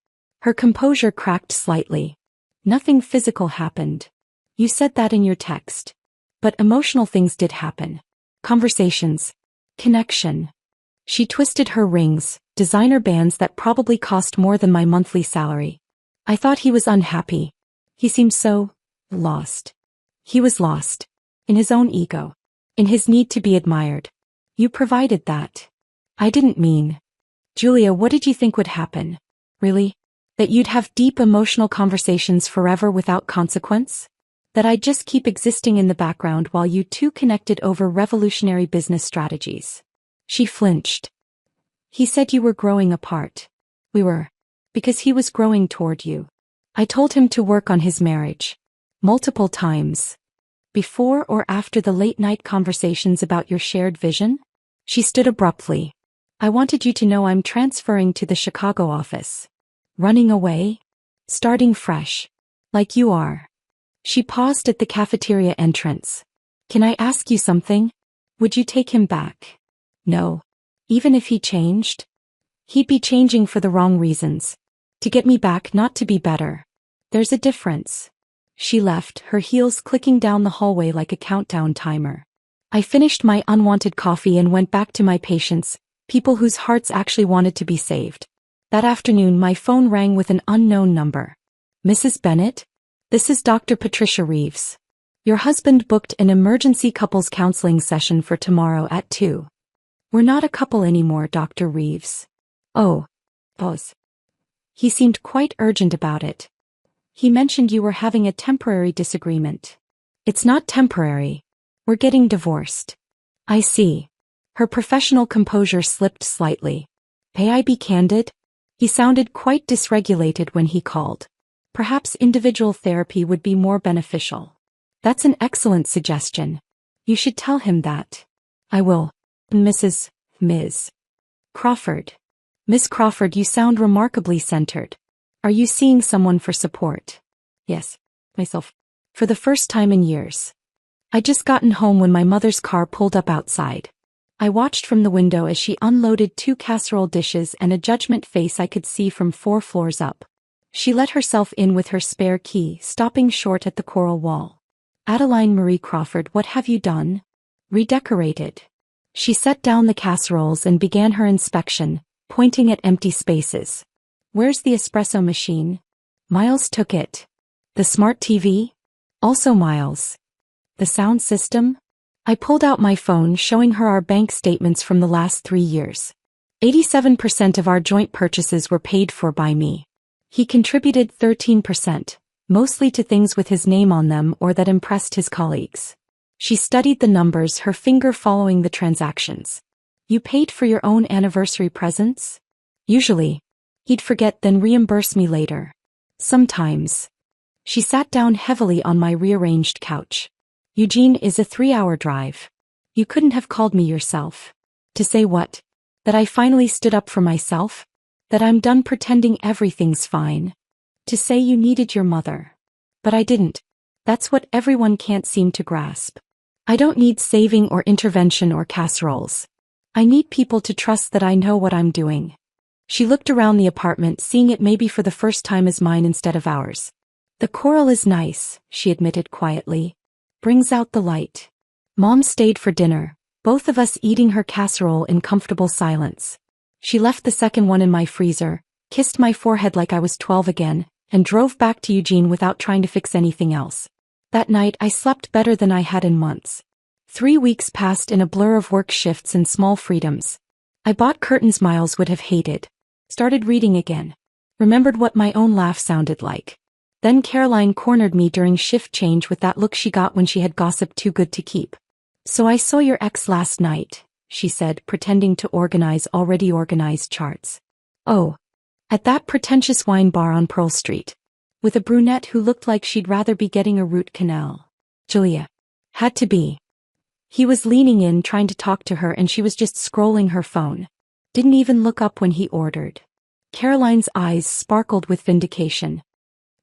Her composure cracked slightly. "Nothing physical happened. You said that in your text. But emotional things did happen. Conversations. Connection." She twisted her rings, designer bands that probably cost more than my monthly salary. "I thought he was unhappy. He seemed so lost." "He was lost. In his own ego. In his need to be admired. You provided that." "I didn't mean..." "Julia, what did you think would happen? Really? That you'd have deep emotional conversations forever without consequence? That I'd just keep existing in the background while you two connected over revolutionary business strategies?" She flinched. "He said you were growing apart." "We were. Because he was growing toward you. I told him to work on his marriage. Multiple times. Before or after the late-night conversations about your shared vision?" She stood abruptly. "I wanted you to know I'm transferring to the Chicago office." "Running away? Starting fresh? Like you are." She paused at the cafeteria entrance. "Can I ask you something? Would you take him back?" "No. Even if he changed?" "He'd be changing for the wrong reasons. To get me back, not to be better. There's a difference." She left, her heels clicking down the hallway like a countdown timer. I finished my unwanted coffee and went back to my patients, people whose hearts actually wanted to be saved. That afternoon my phone rang with an unknown number. Mrs. Bennett? This is Dr. Patricia Reeves. Your husband booked an emergency couples counseling session for tomorrow at 2. We're not a couple anymore, Dr. Reeves. Oh. Pause. He seemed quite urgent about it. He mentioned you were having a temporary disagreement. It's not temporary. We're getting divorced. I see. Her professional composure slipped slightly. May I be candid? He sounded quite dysregulated when he called. Perhaps individual therapy would be more beneficial. That's an excellent suggestion. You should tell him that. I will. Ms. Crawford. Miss Crawford, you sound remarkably centered. Are you seeing someone for support? Yes. Myself. For the first time in years. I'd just gotten home when my mother's car pulled up outside. I watched from the window as she unloaded 2 casserole dishes and a judgment face I could see from 4 floors up. She let herself in with her spare key, stopping short at the coral wall. Adeline Marie Crawford, what have you done? Redecorated. She set down the casseroles and began her inspection, pointing at empty spaces. Where's the espresso machine? Miles took it. The smart TV? Also Miles. The sound system? I pulled out my phone, showing her our bank statements from the last 3 years. 87% of our joint purchases were paid for by me. He contributed 13%, mostly to things with his name on them or that impressed his colleagues. She studied the numbers, her finger following the transactions. You paid for your own anniversary presents? Usually. He'd forget, then reimburse me later. Sometimes. She sat down heavily on my rearranged couch. Eugene is a 3-hour drive. You couldn't have called me yourself. To say what? That I finally stood up for myself? That I'm done pretending everything's fine? To say you needed your mother. But I didn't. That's what everyone can't seem to grasp. I don't need saving or intervention or casseroles. I need people to trust that I know what I'm doing. She looked around the apartment, seeing it maybe for the first time as mine instead of ours. The coral is nice, she admitted quietly. Brings out the light. Mom stayed for dinner, both of us eating her casserole in comfortable silence. She left the second one in my freezer, kissed my forehead like I was 12 again, and drove back to Eugene without trying to fix anything else. That night I slept better than I had in months. 3 weeks passed in a blur of work shifts and small freedoms. I bought curtains Miles would have hated. Started reading again. Remembered what my own laugh sounded like. Then Caroline cornered me during shift change with that look she got when she had gossiped too good to keep. So I saw your ex last night, she said, pretending to organize already organized charts. Oh. At that pretentious wine bar on Pearl Street. With a brunette who looked like she'd rather be getting a root canal. Julia. Had to be. He was leaning in trying to talk to her and she was just scrolling her phone. Didn't even look up when he ordered. Caroline's eyes sparkled with vindication.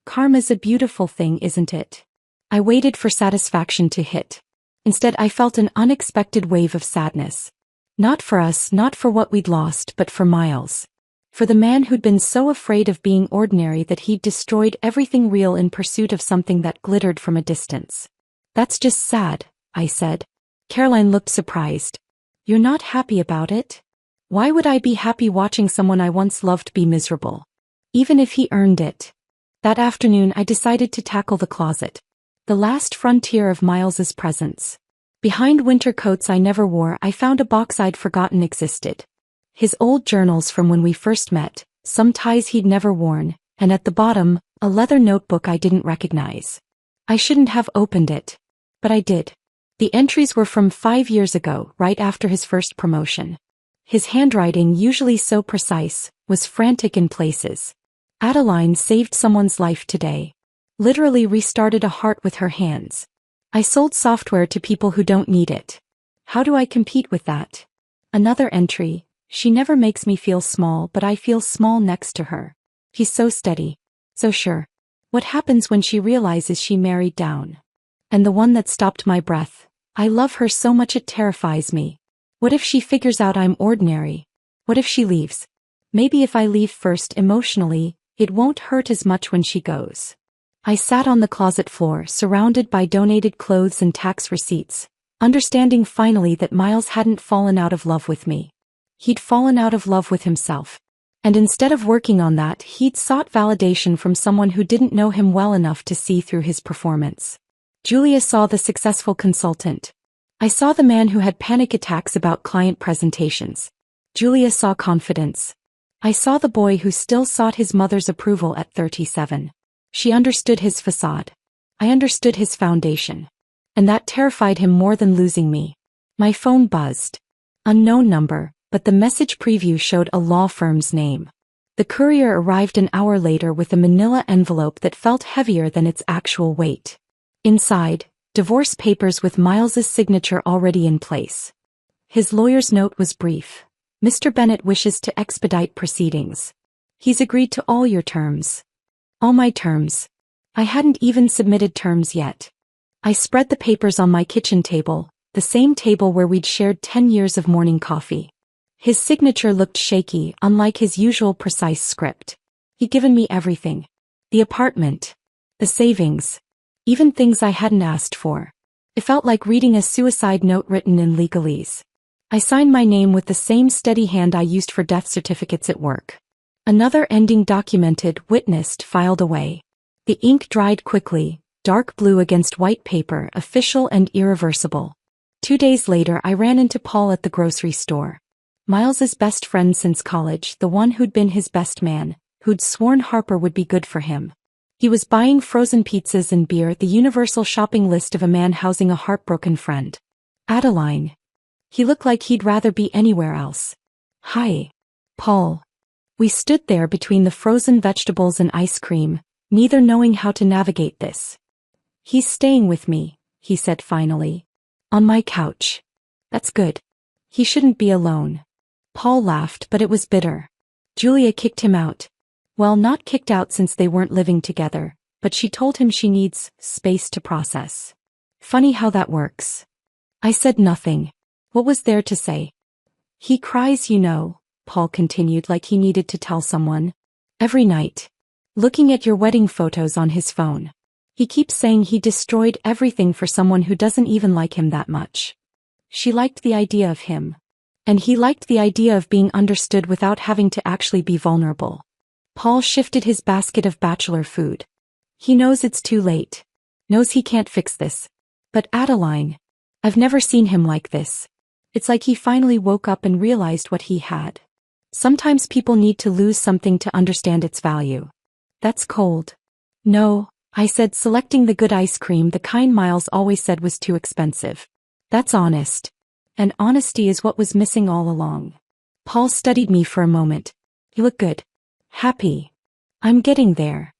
Karma's a beautiful thing, isn't it? I waited for satisfaction to hit. Instead, I felt an unexpected wave of sadness. Not for us, not for what we'd lost, but for Miles. For the man who'd been so afraid of being ordinary that he'd destroyed everything real in pursuit of something that glittered from a distance. That's just sad, I said. Caroline looked surprised. You're not happy about it? Why would I be happy watching someone I once loved be miserable? Even if he earned it. That afternoon I decided to tackle the closet. The last frontier of Miles's presence. Behind winter coats I never wore I found a box I'd forgotten existed. His old journals from when we first met, some ties he'd never worn, and at the bottom, a leather notebook I didn't recognize. I shouldn't have opened it. But I did. The entries were from 5 years ago, right after his first promotion. His handwriting, usually so precise, was frantic in places. Adeline saved someone's life today. Literally restarted a heart with her hands. I sold software to people who don't need it. How do I compete with that? Another entry. She never makes me feel small, but I feel small next to her. He's so steady. So sure. What happens when she realizes she married down? And the one that stopped my breath. I love her so much it terrifies me. What if she figures out I'm ordinary? What if she leaves? Maybe if I leave first emotionally, it won't hurt as much when she goes. I sat on the closet floor, surrounded by donated clothes and tax receipts, understanding finally that Miles hadn't fallen out of love with me. He'd fallen out of love with himself. And instead of working on that, he'd sought validation from someone who didn't know him well enough to see through his performance. Julia saw the successful consultant. I saw the man who had panic attacks about client presentations. Julia saw confidence. I saw the boy who still sought his mother's approval at 37. She understood his facade. I understood his foundation. And that terrified him more than losing me. My phone buzzed. Unknown number, but the message preview showed a law firm's name. The courier arrived an hour later with a manila envelope that felt heavier than its actual weight. Inside, divorce papers with Miles's signature already in place. His lawyer's note was brief. Mr. Bennett wishes to expedite proceedings. He's agreed to all your terms. All my terms. I hadn't even submitted terms yet. I spread the papers on my kitchen table, the same table where we'd shared 10 years of morning coffee. His signature looked shaky, unlike his usual precise script. He'd given me everything. The apartment. The savings. Even things I hadn't asked for. It felt like reading a suicide note written in legalese. I signed my name with the same steady hand I used for death certificates at work. Another ending documented, witnessed, filed away. The ink dried quickly, dark blue against white paper, official and irreversible. 2 days later I ran into Paul at the grocery store. Miles's best friend since college, the one who'd been his best man, who'd sworn Harper would be good for him. He was buying frozen pizzas and beer, the universal shopping list of a man housing a heartbroken friend. Adeline. He looked like he'd rather be anywhere else. Hi. Paul. We stood there between the frozen vegetables and ice cream, neither knowing how to navigate this. He's staying with me, he said finally. On my couch. That's good. He shouldn't be alone. Paul laughed, but it was bitter. Julia kicked him out. Well, not kicked out since they weren't living together, but she told him she needs space to process. Funny how that works. I said nothing. What was there to say? He cries, you know, Paul continued like he needed to tell someone. Every night. Looking at your wedding photos on his phone. He keeps saying he destroyed everything for someone who doesn't even like him that much. She liked the idea of him. And he liked the idea of being understood without having to actually be vulnerable. Paul shifted his basket of bachelor food. He knows it's too late. Knows he can't fix this. But Adeline. I've never seen him like this. It's like he finally woke up and realized what he had. Sometimes people need to lose something to understand its value. That's cold. No, I said, selecting the good ice cream, the kind Miles always said was too expensive. That's honest. And honesty is what was missing all along. Paul studied me for a moment. You look good. Happy. I'm getting there.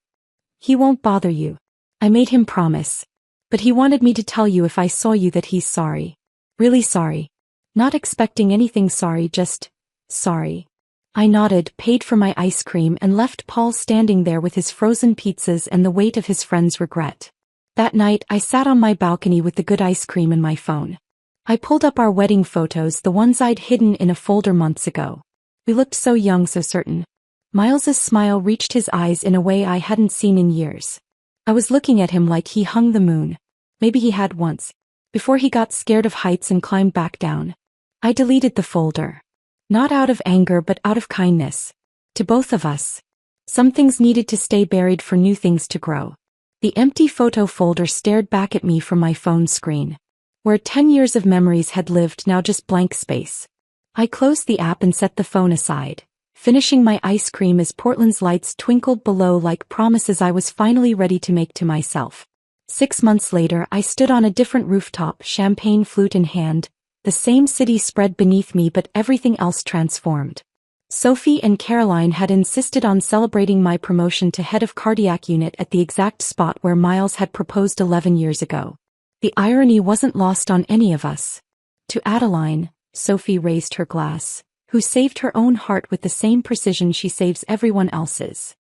He won't bother you. I made him promise. But he wanted me to tell you if I saw you that he's sorry. Really sorry. Not expecting anything sorry, just sorry. I nodded, paid for my ice cream, and left Paul standing there with his frozen pizzas and the weight of his friend's regret. That night I sat on my balcony with the good ice cream and my phone. I pulled up our wedding photos, the ones I'd hidden in a folder months ago. We looked so young, so certain. Miles's smile reached his eyes in a way I hadn't seen in years. I was looking at him like he hung the moon. Maybe he had once. Before he got scared of heights and climbed back down. I deleted the folder. Not out of anger but out of kindness. To both of us. Some things needed to stay buried for new things to grow. The empty photo folder stared back at me from my phone screen. Where 10 years of memories had lived, now just blank space. I closed the app and set the phone aside, finishing my ice cream as Portland's lights twinkled below like promises I was finally ready to make to myself. 6 months later I stood on a different rooftop, champagne flute in hand, the same city spread beneath me but everything else transformed. Sophie and Caroline had insisted on celebrating my promotion to head of cardiac unit at the exact spot where Miles had proposed 11 years ago. The irony wasn't lost on any of us. To Adeline, Sophie raised her glass, who saved her own heart with the same precision she saves everyone else's.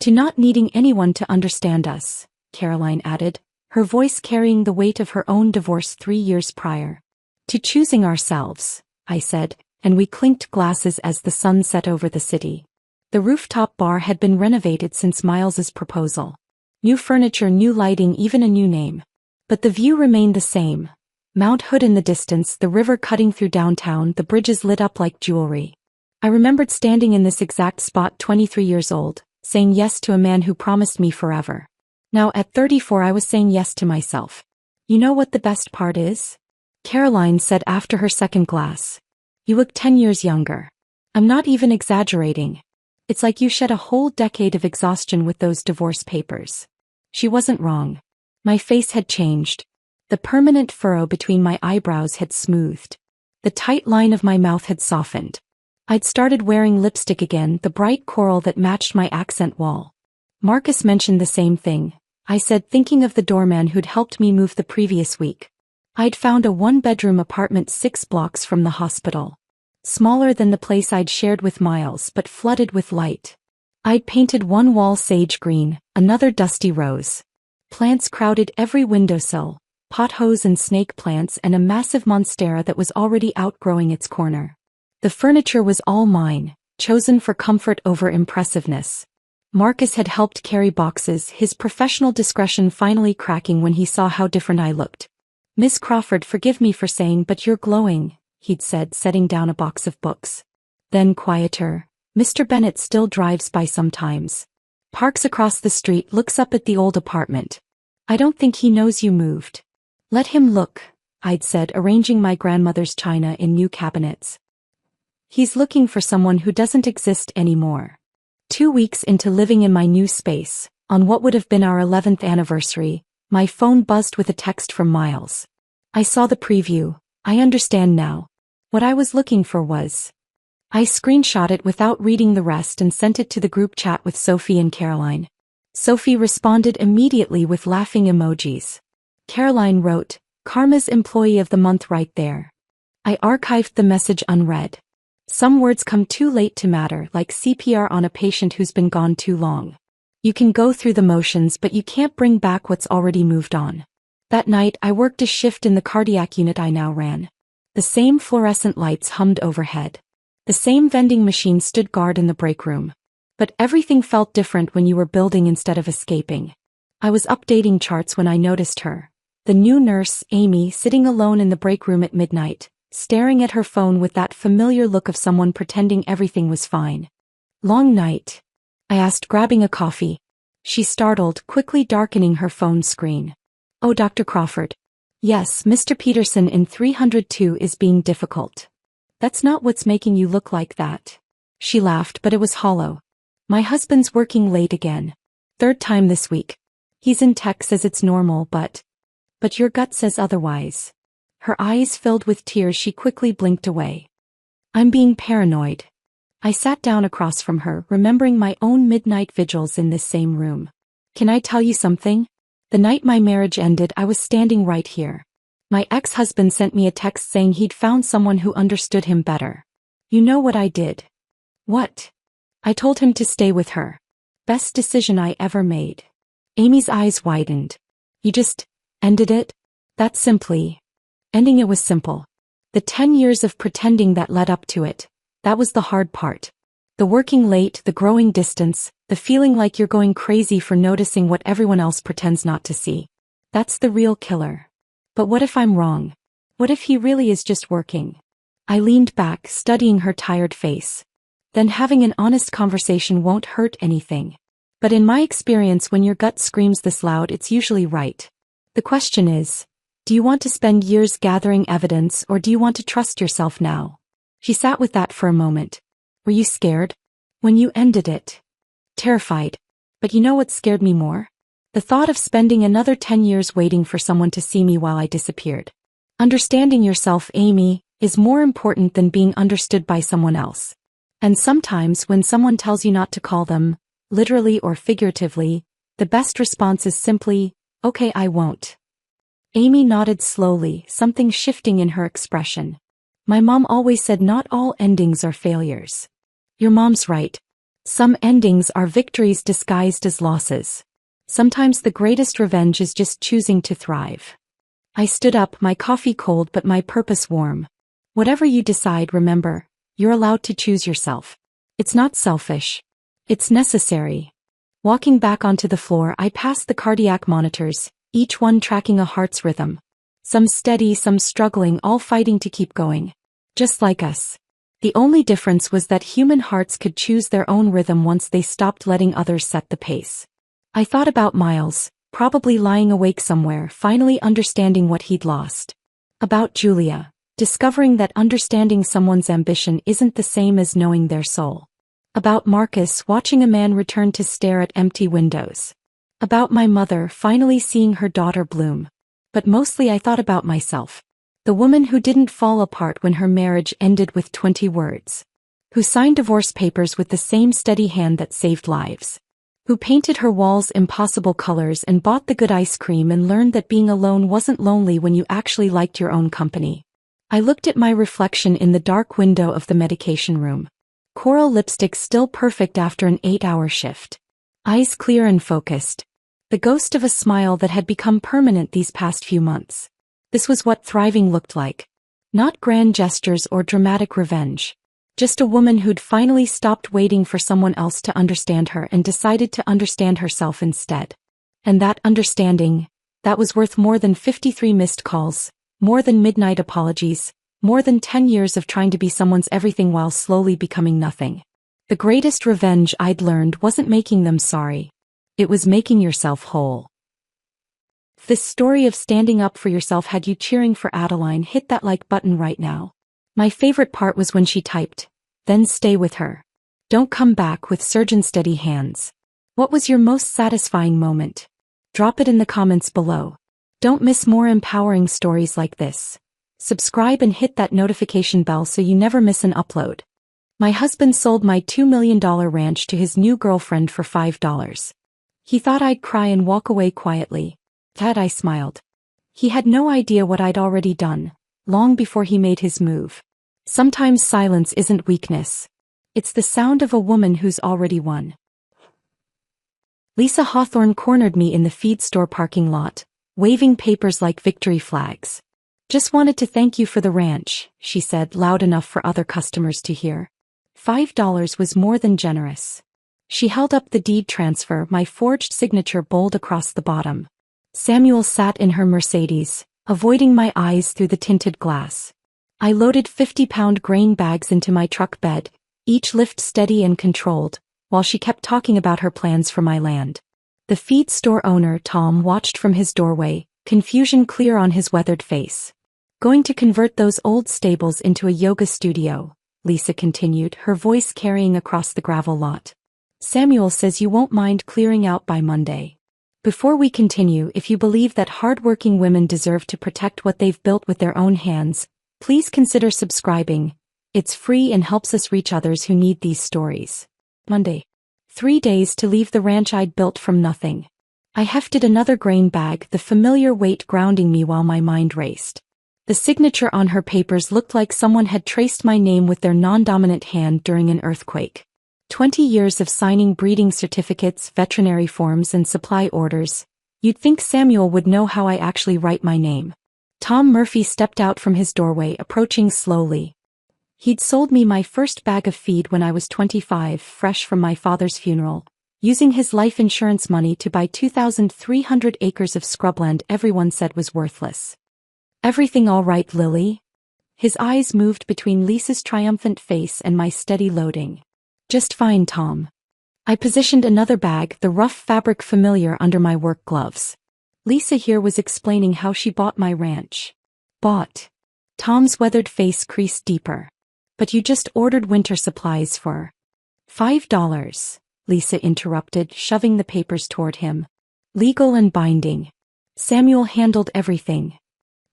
To not needing anyone to understand us, Caroline added, her voice carrying the weight of her own divorce 3 years prior. To choosing ourselves, I said, and we clinked glasses as the sun set over the city. The rooftop bar had been renovated since Miles's proposal. New furniture, new lighting, even a new name. But the view remained the same. Mount Hood in the distance, the river cutting through downtown, the bridges lit up like jewelry. I remembered standing in this exact spot 23 years old, saying yes to a man who promised me forever. Now at 34 I was saying yes to myself. You know what the best part is? Caroline said after her second glass. You look 10 years younger. I'm not even exaggerating. It's like you shed a whole decade of exhaustion with those divorce papers. She wasn't wrong. My face had changed. The permanent furrow between my eyebrows had smoothed. The tight line of my mouth had softened. I'd started wearing lipstick again, the bright coral that matched my accent wall. Marcus mentioned the same thing, I said, thinking of the doorman who'd helped me move the previous week. I'd found a one-bedroom apartment 6 blocks from the hospital. Smaller than the place I'd shared with Miles, but flooded with light. I'd painted one wall sage green, another dusty rose. Plants crowded every windowsill, pothos and snake plants, and a massive monstera that was already outgrowing its corner. The furniture was all mine, chosen for comfort over impressiveness. Marcus had helped carry boxes, his professional discretion finally cracking when he saw how different I looked. Miss Crawford, forgive me for saying, but you're glowing, he'd said, setting down a box of books. Then quieter, Mr. Bennett still drives by sometimes. Parks across the street, looks up at the old apartment. I don't think he knows you moved. Let him look, I'd said, arranging my grandmother's china in new cabinets. He's looking for someone who doesn't exist anymore. 2 weeks into living in my new space, on what would have been our 11th anniversary, my phone buzzed with a text from Miles. I saw the preview. I understand now. What I was looking for was... I screenshot it without reading the rest and sent it to the group chat with Sophie and Caroline. Sophie responded immediately with laughing emojis. Caroline wrote, "Karma's employee of the month right there." I archived the message unread. Some words come too late to matter, like CPR on a patient who's been gone too long. You can go through the motions, but you can't bring back what's already moved on. That night, I worked a shift in the cardiac unit I now ran. The same fluorescent lights hummed overhead. The same vending machine stood guard in the break room. But everything felt different when you were building instead of escaping. I was updating charts when I noticed her. The new nurse, Amy, sitting alone in the break room at midnight, staring at her phone with that familiar look of someone pretending everything was fine. "Long night?" I asked, grabbing a coffee. She startled, quickly darkening her phone screen. "Oh, Dr. Crawford. Yes, Mr. Peterson in 302 is being difficult." "That's not what's making you look like that." She laughed, but it was hollow. "My husband's working late again. 3rd time this week. He's in tech, says it's normal, but your gut says otherwise." Her eyes filled with tears. She quickly blinked away. "I'm being paranoid." I sat down across from her, remembering my own midnight vigils in this same room. "Can I tell you something? The night my marriage ended, I was standing right here. My ex-husband sent me a text saying he'd found someone who understood him better. You know what I did?" "What?" "I told him to stay with her. Best decision I ever made." Amy's eyes widened. "You just ended it?" "That simply. Ending it was simple. The 10 years of pretending that led up to it, that was the hard part. The working late, the growing distance, the feeling like you're going crazy for noticing what everyone else pretends not to see. That's the real killer. But what if I'm wrong? What if he really is just working?" I leaned back, studying her tired face. "Then having an honest conversation won't hurt anything. But in my experience, when your gut screams this loud, it's usually right. The question is, do you want to spend years gathering evidence, or do you want to trust yourself now?" She sat with that for a moment. "Were you scared when you ended it?" "Terrified. But you know what scared me more? The thought of spending another 10 years waiting for someone to see me while I disappeared. Understanding yourself, Amy, is more important than being understood by someone else. And sometimes when someone tells you not to call them, literally or figuratively, the best response is simply, "Okay, I won't." Amy nodded slowly, something shifting in her expression. "My mom always said not all endings are failures." Your mom's right. Some endings are victories disguised as losses. Sometimes the greatest revenge is just choosing to thrive. I stood up, my coffee cold but my purpose warm. "Whatever you decide, remember, you're allowed to choose yourself. It's not selfish. It's necessary." Walking back onto the floor, I passed the cardiac monitors, each one tracking a heart's rhythm. Some steady, some struggling, all fighting to keep going. Just like us. The only difference was that human hearts could choose their own rhythm once they stopped letting others set the pace. I thought about Miles, probably lying awake somewhere, finally understanding what he'd lost. About Julia, discovering that understanding someone's ambition isn't the same as knowing their soul. About Marcus watching a man return to stare at empty windows. About my mother finally seeing her daughter bloom. But mostly I thought about myself. The woman who didn't fall apart when her marriage ended with 20 words. Who signed divorce papers with the same steady hand that saved lives. Who painted her walls impossible colors and bought the good ice cream and learned that being alone wasn't lonely when you actually liked your own company. I looked at my reflection in the dark window of the medication room. Coral lipstick still perfect after an 8-hour shift. Eyes clear and focused. The ghost of a smile that had become permanent these past few months. This was what thriving looked like. Not grand gestures or dramatic revenge. Just a woman who'd finally stopped waiting for someone else to understand her and decided to understand herself instead. And that understanding, that was worth more than 53 missed calls, more than midnight apologies, more than 10 years of trying to be someone's everything while slowly becoming nothing. The greatest revenge I'd learned wasn't making them sorry. It was making yourself whole. If this story of standing up for yourself had you cheering for Adeline, hit that like button right now. My favorite part was when she typed, "Then stay with her. Don't come back," with surgeon-steady hands. What was your most satisfying moment? Drop it in the comments below. Don't miss more empowering stories like this. Subscribe and hit that notification bell so you never miss an upload. My husband sold my $2 million ranch to his new girlfriend for $5. He thought I'd cry and walk away quietly. Tad, I smiled. He had no idea what I'd already done, long before he made his move. Sometimes silence isn't weakness. It's the sound of a woman who's already won. Lisa Hawthorne cornered me in the feed store parking lot, waving papers like victory flags. "Just wanted to thank you for the ranch," she said, loud enough for other customers to hear. $5 was more than generous. She held up the deed transfer, my forged signature bold across the bottom. Samuel sat in her Mercedes, avoiding my eyes through the tinted glass. I loaded 50-pound grain bags into my truck bed, each lift steady and controlled, while she kept talking about her plans for my land. The feed store owner, Tom, watched from his doorway, confusion clear on his weathered face. "Going to convert those old stables into a yoga studio," Lisa continued, her voice carrying across the gravel lot. "Samuel says you won't mind clearing out by Monday. Before we continue, if you believe that hardworking women deserve to protect what they've built with their own hands, please consider subscribing. It's free and helps us reach others who need these stories." Monday. 3 days to leave the ranch I'd built from nothing. I hefted another grain bag, the familiar weight grounding me while my mind raced. The signature on her papers looked like someone had traced my name with their non-dominant hand during an earthquake. 20 years of signing breeding certificates, veterinary forms, and supply orders. You'd think Samuel would know how I actually write my name. Tom Murphy stepped out from his doorway, approaching slowly. He'd sold me my first bag of feed when I was 25, fresh from my father's funeral, using his life insurance money to buy 2,300 acres of scrubland everyone said was worthless. "Everything all right, Lily?" His eyes moved between Lisa's triumphant face and my steady loading. "Just fine, Tom." I positioned another bag, the rough fabric familiar, under my work gloves. Lisa here was explaining how she bought my ranch. Bought. Tom's weathered face creased deeper. "But you just ordered winter supplies for $5, Lisa interrupted, shoving the papers toward him. "Legal and binding. Samuel handled everything."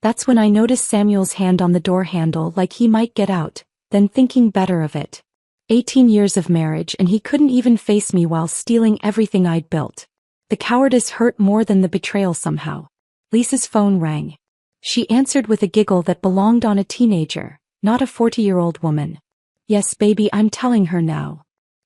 That's when I noticed Samuel's hand on the door handle, like he might get out, then thinking better of it. 18 years of marriage and he couldn't even face me while stealing everything I'd built. The cowardice hurt more than the betrayal somehow. Lisa's phone rang. She answered with a giggle that belonged on a teenager, not a 40-year-old woman. "Yes, baby, I'm telling her now."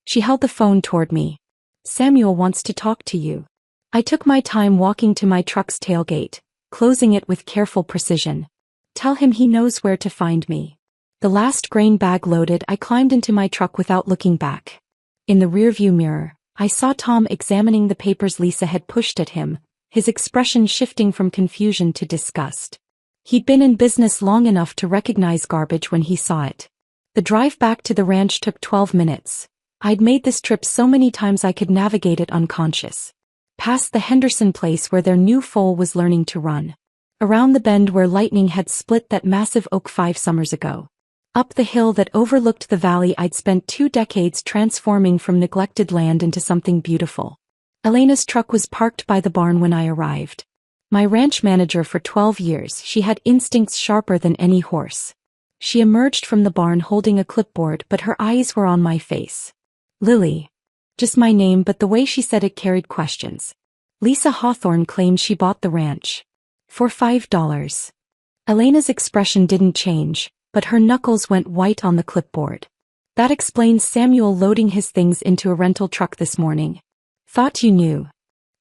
She held the phone toward me. "Samuel wants to talk to you." I took my time walking to my truck's tailgate, closing it with careful precision. "Tell him he knows where to find me." The last grain bag loaded, I climbed into my truck without looking back. In the rearview mirror, I saw Tom examining the papers Lisa had pushed at him, his expression shifting from confusion to disgust. He'd been in business long enough to recognize garbage when he saw it. The drive back to the ranch took 12 minutes. I'd made this trip so many times I could navigate it unconscious. Past the Henderson place where their new foal was learning to run. Around the bend where lightning had split that massive oak 5 summers ago. Up the hill that overlooked the valley I'd spent 2 decades transforming from neglected land into something beautiful. Elena's truck was parked by the barn when I arrived. My ranch manager for 12 years, she had instincts sharper than any horse. She emerged from the barn holding a clipboard, but her eyes were on my face. Lily. Just my name, but the way she said it carried questions. Lisa Hawthorne claimed she bought the ranch. For $5. Elena's expression didn't change, but her knuckles went white on the clipboard. That explains Samuel loading his things into a rental truck this morning. Thought you knew.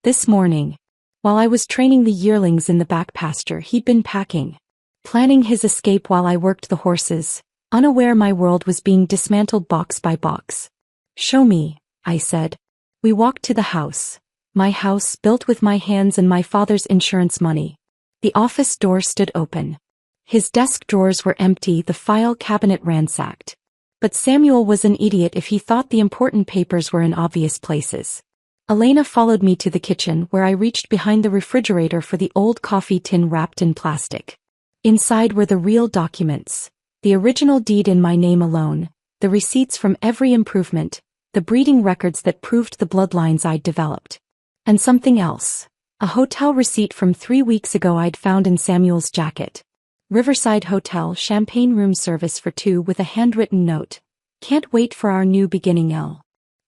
This morning, while I was training the yearlings in the back pasture, he'd been packing. Planning his escape while I worked the horses, unaware my world was being dismantled box by box. Show me, I said. We walked to the house. My house built with my hands and my father's insurance money. The office door stood open. His desk drawers were empty, the file cabinet ransacked. But Samuel was an idiot if he thought the important papers were in obvious places. Elena followed me to the kitchen where I reached behind the refrigerator for the old coffee tin wrapped in plastic. Inside were the real documents, the original deed in my name alone, the receipts from every improvement, the breeding records that proved the bloodlines I'd developed. And something else, a hotel receipt from 3 weeks ago I'd found in Samuel's jacket. Riverside Hotel, champagne room service for 2 with a handwritten note. Can't wait for our new beginning, Elle.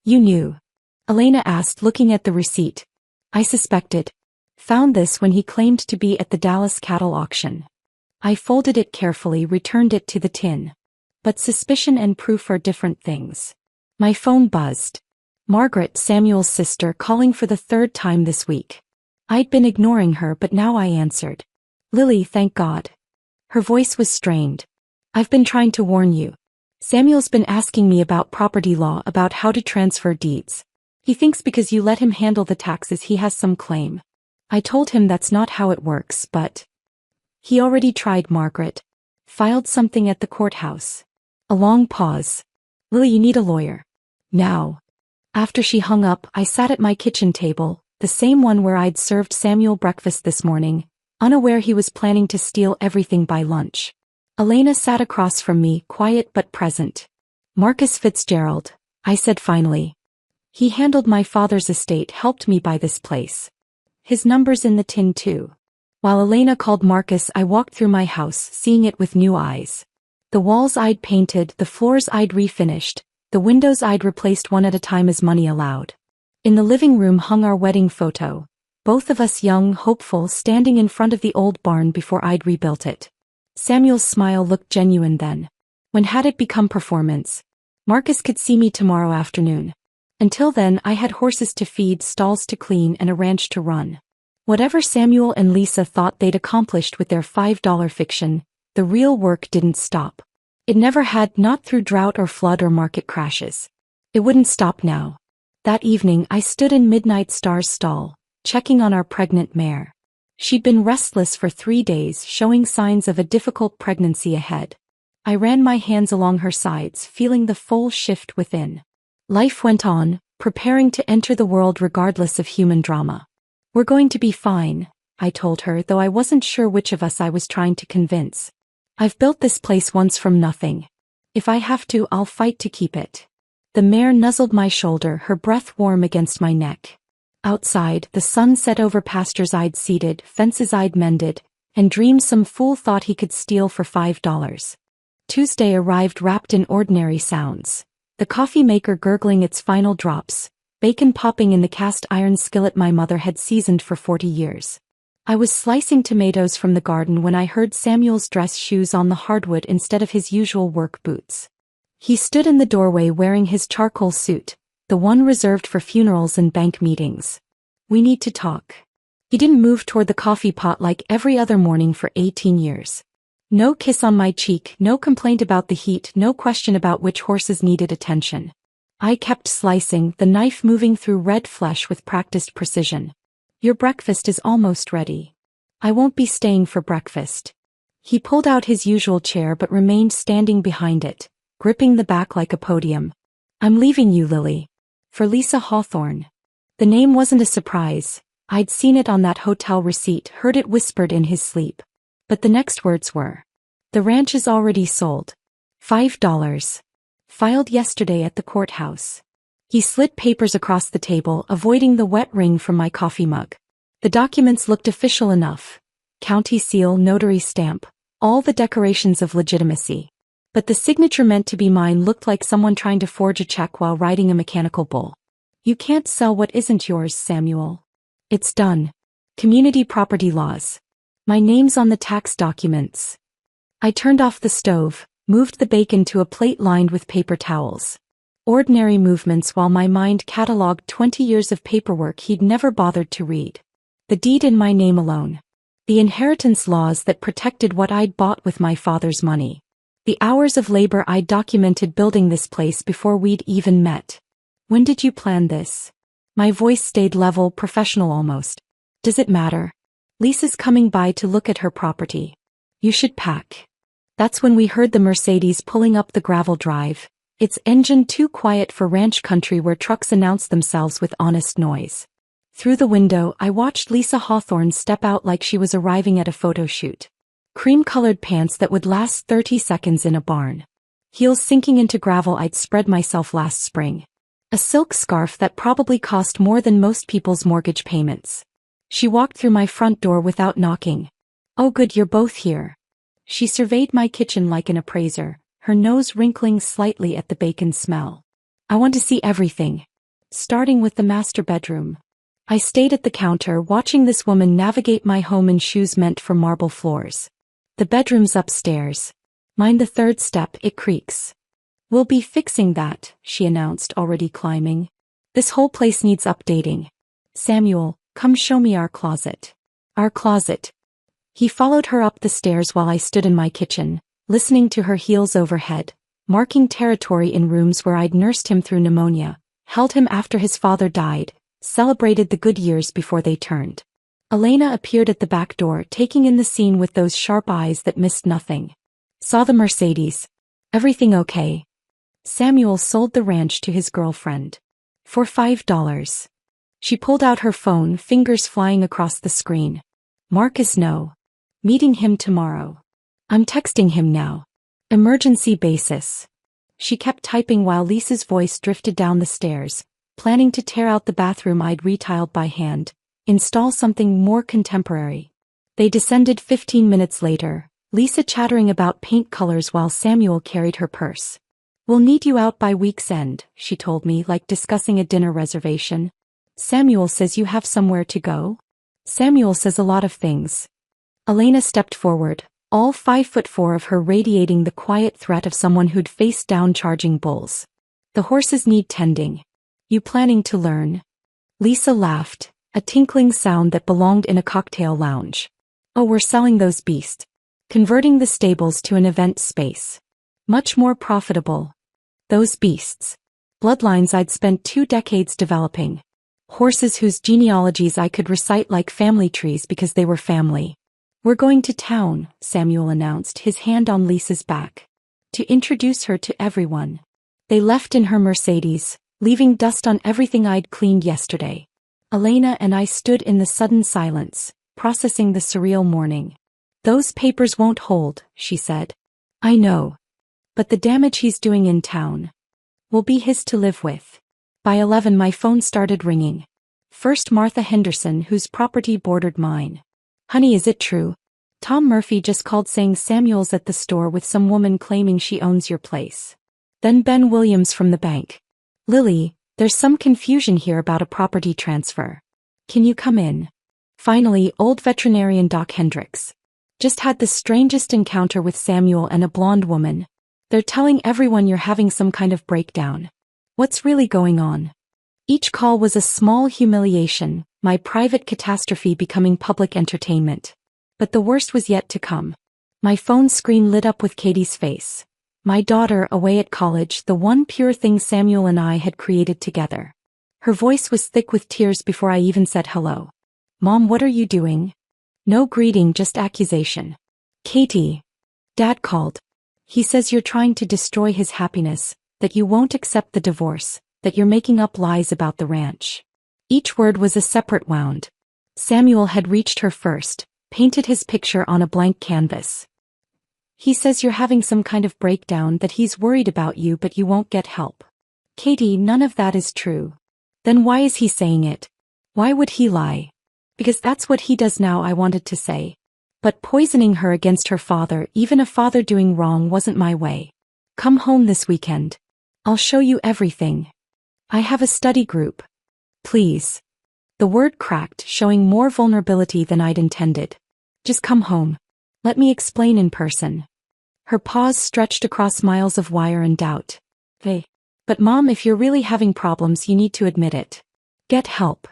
You knew? Elena asked, looking at the receipt. I suspected. Found this when he claimed to be at the Dallas cattle auction. I folded it carefully, returned it to the tin. But suspicion and proof are different things. My phone buzzed. Margaret, Samuel's sister, calling for the 3rd time this week. I'd been ignoring her, but now I answered. Lily, thank God. Her voice was strained. I've been trying to warn you. Samuel's been asking me about property law, about how to transfer deeds. He thinks because you let him handle the taxes he has some claim. I told him that's not how it works, but... He already tried, Margaret. Filed something at the courthouse. A long pause. Lily, you need a lawyer. Now. After she hung up, I sat at my kitchen table, the same one where I'd served Samuel breakfast this morning, unaware he was planning to steal everything by lunch. Elena sat across from me, quiet but present. Marcus Fitzgerald, I said finally. He handled my father's estate, helped me buy this place. His number's in the tin too. While Elena called Marcus, I walked through my house, seeing it with new eyes. The walls I'd painted, the floors I'd refinished, the windows I'd replaced one at a time as money allowed. In the living room hung our wedding photo, both of us young, hopeful, standing in front of the old barn before I'd rebuilt it. Samuel's smile looked genuine then. When had it become performance? Marcus could see me tomorrow afternoon. Until then, I had horses to feed, stalls to clean, and a ranch to run. Whatever Samuel and Lisa thought they'd accomplished with their $5 fiction, the real work didn't stop. It never had, not through drought or flood or market crashes. It wouldn't stop now. That evening, I stood in Midnight Star's stall, checking on our pregnant mare. She'd been restless for 3 days, showing signs of a difficult pregnancy ahead. I ran my hands along her sides, feeling the full shift within. Life went on, preparing to enter the world regardless of human drama. We're going to be fine, I told her, though I wasn't sure which of us I was trying to convince. I've built this place once from nothing. If I have to, I'll fight to keep it. The mare nuzzled my shoulder, her breath warm against my neck. Outside, the sun set over pastures I'd seeded, fences I'd mended, and dreams some fool thought he could steal for $5. Tuesday arrived wrapped in ordinary sounds. The coffee maker gurgling its final drops, bacon popping in the cast iron skillet my mother had seasoned for 40 years. I was slicing tomatoes from the garden when I heard Samuel's dress shoes on the hardwood instead of his usual work boots. He stood in the doorway wearing his charcoal suit, the one reserved for funerals and bank meetings. We need to talk. He didn't move toward the coffee pot like every other morning for 18 years. No kiss on my cheek, no complaint about the heat, no question about which horses needed attention. I kept slicing, the knife moving through red flesh with practiced precision. Your breakfast is almost ready. I won't be staying for breakfast. He pulled out his usual chair but remained standing behind it, gripping the back like a podium. I'm leaving you, Lily. For Lisa Hawthorne. The name wasn't a surprise. I'd seen it on that hotel receipt, heard it whispered in his sleep. But the next words were, "The ranch is already sold. $5. Filed yesterday at the courthouse." He slid papers across the table, avoiding the wet ring from my coffee mug. The documents looked official enough. County seal, notary stamp, all the decorations of legitimacy. But the signature meant to be mine looked like someone trying to forge a check while riding a mechanical bull. "You can't sell what isn't yours, Samuel. It's done. Community property laws. My name's on the tax documents." I turned off the stove, moved the bacon to a plate lined with paper towels. Ordinary movements while my mind catalogued 20 years of paperwork he'd never bothered to read. The deed in my name alone. The inheritance laws that protected what I'd bought with my father's money. The hours of labor I'd documented building this place before we'd even met. "When did you plan this?" My voice stayed level, professional almost. "Does it matter? Lisa's coming by to look at her property. You should pack." That's when we heard the Mercedes pulling up the gravel drive, its engine too quiet for ranch country where trucks announce themselves with honest noise. Through the window, I watched Lisa Hawthorne step out like she was arriving at a photo shoot. Cream-colored pants that would last 30 seconds in a barn. Heels sinking into gravel I'd spread myself last spring. A silk scarf that probably cost more than most people's mortgage payments. She walked through my front door without knocking. "Oh good, you're both here." She surveyed my kitchen like an appraiser, her nose wrinkling slightly at the bacon smell. "I want to see everything. Starting with the master bedroom." I stayed at the counter watching this woman navigate my home in shoes meant for marble floors. "The bedroom's upstairs. Mind the third step, it creaks." "We'll be fixing that," she announced, already climbing. "This whole place needs updating. Samuel, come show me our closet." "Our closet." He followed her up the stairs while I stood in my kitchen, listening to her heels overhead, marking territory in rooms where I'd nursed him through pneumonia, held him after his father died, celebrated the good years before they turned. Elena appeared at the back door, taking in the scene with those sharp eyes that missed nothing. "Saw the Mercedes. Everything okay?" Samuel sold the ranch to his girlfriend. For $5. She pulled out her phone, fingers flying across the screen. "Marcus, no. Meeting him tomorrow. I'm texting him now. Emergency basis." She kept typing while Lisa's voice drifted down the stairs, planning to tear out the bathroom I'd retiled by hand, install something more contemporary. They descended 15 minutes later, Lisa chattering about paint colors while Samuel carried her purse. "We'll need you out by week's end," she told me, like discussing a dinner reservation. "Samuel says you have somewhere to go?" "Samuel says a lot of things." Elena stepped forward, all 5'4" of her radiating the quiet threat of someone who'd faced down charging bulls. "The horses need tending. You planning to learn?" Lisa laughed, a tinkling sound that belonged in a cocktail lounge. "Oh, we're selling those beasts. Converting the stables to an event space. Much more profitable. Those beasts. Bloodlines I'd spent 2 decades developing. Horses whose genealogies I could recite like family trees because they were family." "We're going to town," Samuel announced, his hand on Lisa's back. "To introduce her to everyone." They left in her Mercedes, leaving dust on everything I'd cleaned yesterday. Elena and I stood in the sudden silence, processing the surreal morning. "Those papers won't hold," she said. "I know. But the damage he's doing in town will be his to live with." By 11 my phone started ringing. First Martha Henderson, whose property bordered mine. "Honey, is it true? Tom Murphy just called saying Samuel's at the store with some woman claiming she owns your place." Then Ben Williams from the bank. "Lily, there's some confusion here about a property transfer. Can you come in?" Finally, old veterinarian Doc Hendricks. "Just had the strangest encounter with Samuel and a blonde woman. They're telling everyone you're having some kind of breakdown. What's really going on?" Each call was a small humiliation, my private catastrophe becoming public entertainment. But the worst was yet to come. My phone screen lit up with Katie's face. My daughter, away at college, the one pure thing Samuel and I had created together. Her voice was thick with tears before I even said hello. "Mom, what are you doing?" No greeting, just accusation. "Katie. Dad called. He says you're trying to destroy his happiness, that you won't accept the divorce, that you're making up lies about the ranch. Each word was a separate wound. Samuel had reached her first, painted his picture on a blank canvas. He says you're having some kind of breakdown, that he's worried about you but you won't get help. Katie, none of that is true. Then why is he saying it? Why would he lie? Because that's what he does now, I wanted to say. But poisoning her against her father, even a father doing wrong, wasn't my way. Come home this weekend. I'll show you everything. I have a study group. Please. The word cracked, showing more vulnerability than I'd intended. Just come home. Let me explain in person. Her paws stretched across miles of wire and doubt. Hey. But Mom, if you're really having problems, you need to admit it. Get help.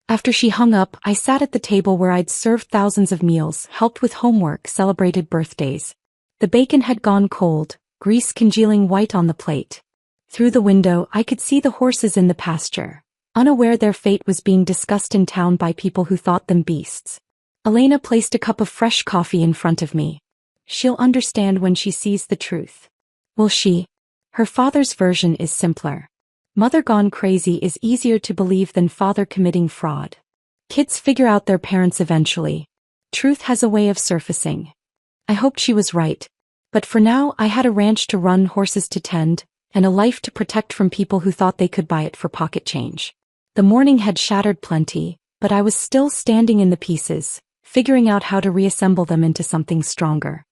After she hung up, I sat at the table where I'd served thousands of meals, helped with homework, celebrated birthdays. The bacon had gone cold, grease congealing white on the plate. Through the window, I could see the horses in the pasture, unaware their fate was being discussed in town by people who thought them beasts. Elena placed a cup of fresh coffee in front of me. She'll understand when she sees the truth. Will she? Her father's version is simpler. Mother gone crazy is easier to believe than father committing fraud. Kids figure out their parents eventually. Truth has a way of surfacing. I hoped she was right. But for now, I had a ranch to run, horses to tend, and a life to protect from people who thought they could buy it for pocket change. The morning had shattered plenty, but I was still standing in the pieces, figuring out how to reassemble them into something stronger.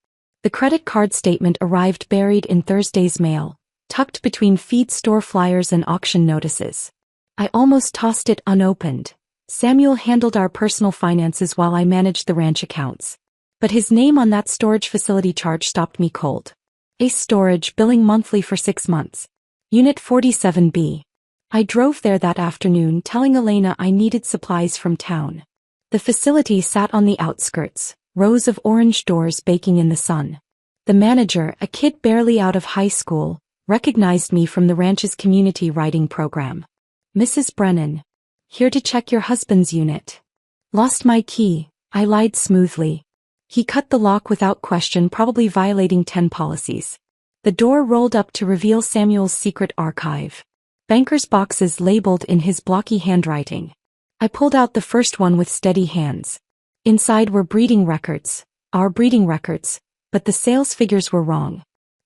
The credit card statement arrived buried in Thursday's mail, tucked between feed store flyers and auction notices. I almost tossed it unopened. Samuel handled our personal finances while I managed the ranch accounts. But his name on that storage facility charge stopped me cold. Ace Storage, billing monthly for 6 months. Unit 47B. I drove there that afternoon, telling Elena I needed supplies from town. The facility sat on the outskirts, rows of orange doors baking in the sun. The manager, a kid barely out of high school, recognized me from the ranch's community writing program. Mrs. Brennan. Here to check your husband's unit. Lost my key, I lied smoothly. He cut the lock without question, probably violating 10 policies. The door rolled up to reveal Samuel's secret archive. Banker's boxes labeled in his blocky handwriting. I pulled out the first one with steady hands. Inside were breeding records, our breeding records, but the sales figures were wrong.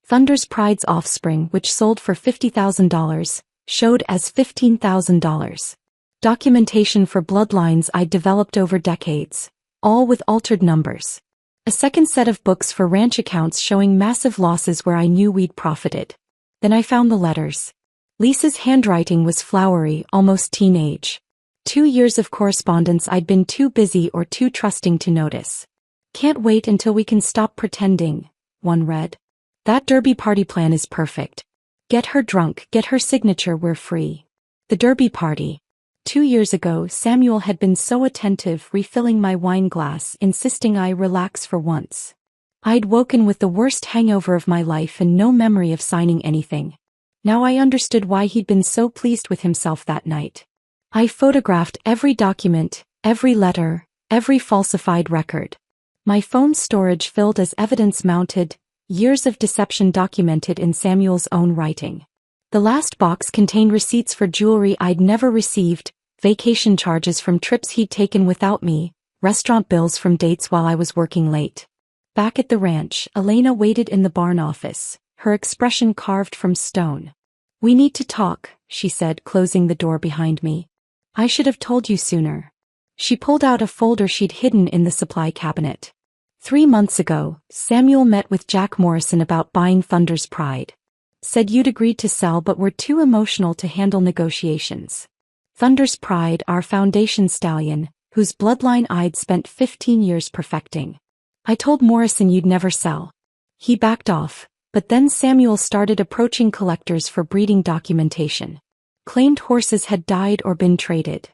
Thunder's Pride's offspring, which sold for $50,000, showed as $15,000. Documentation for bloodlines I'd developed over decades, all with altered numbers. A second set of books for ranch accounts showing massive losses where I knew we'd profited. Then I found the letters. Lisa's handwriting was flowery, almost teenage. 2 years of correspondence I'd been too busy or too trusting to notice. Can't wait until we can stop pretending, one read. That derby party plan is perfect. Get her drunk, get her signature, we're free. The derby party. 2 years ago, Samuel had been so attentive, refilling my wine glass, insisting I relax for once. I'd woken with the worst hangover of my life and no memory of signing anything. Now I understood why he'd been so pleased with himself that night. I photographed every document, every letter, every falsified record. My phone storage filled as evidence mounted, years of deception documented in Samuel's own writing. The last box contained receipts for jewelry I'd never received, vacation charges from trips he'd taken without me, restaurant bills from dates while I was working late. Back at the ranch, Elena waited in the barn office, her expression carved from stone. We need to talk, she said, closing the door behind me. I should have told you sooner. She pulled out a folder she'd hidden in the supply cabinet. 3 months ago, Samuel met with Jack Morrison about buying Thunder's Pride. Said you'd agreed to sell but were too emotional to handle negotiations. Thunder's Pride, our foundation stallion, whose bloodline I'd spent 15 years perfecting. I told Morrison you'd never sell. He backed off, but then Samuel started approaching collectors for breeding documentation. Claimed horses had died or been traded.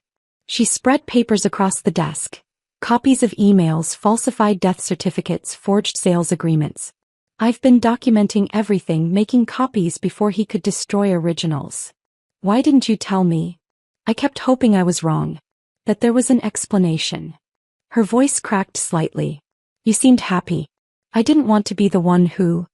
She spread papers across the desk. Copies of emails, falsified death certificates, forged sales agreements. I've been documenting everything, making copies before he could destroy originals. Why didn't you tell me? I kept hoping I was wrong. That there was an explanation. Her voice cracked slightly. You seemed happy. I didn't want to be the one who...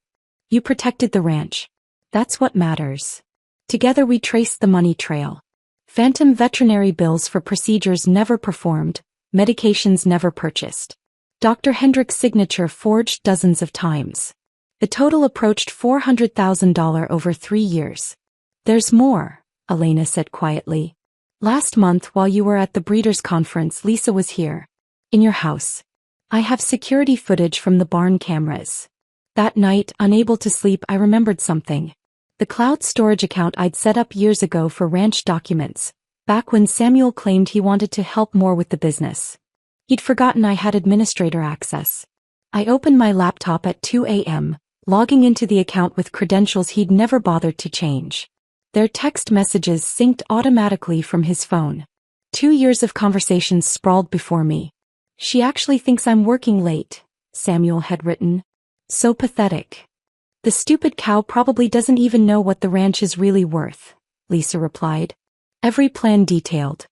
You protected the ranch. That's what matters. Together we traced the money trail. Phantom veterinary bills for procedures never performed, medications never purchased. Dr. Hendrick's signature forged dozens of times. The total approached $400,000 over 3 years. There's more, Elena said quietly. Last month while you were at the breeders' conference, Lisa was here. In your house. I have security footage from the barn cameras. That night, unable to sleep, I remembered something. The cloud storage account I'd set up years ago for ranch documents, back when Samuel claimed he wanted to help more with the business. He'd forgotten I had administrator access. I opened my laptop at 2 a.m., logging into the account with credentials he'd never bothered to change. Their text messages synced automatically from his phone. 2 years of conversations sprawled before me. She actually thinks I'm working late, Samuel had written. So pathetic. The stupid cow probably doesn't even know what the ranch is really worth, Lisa replied. Every plan detailed.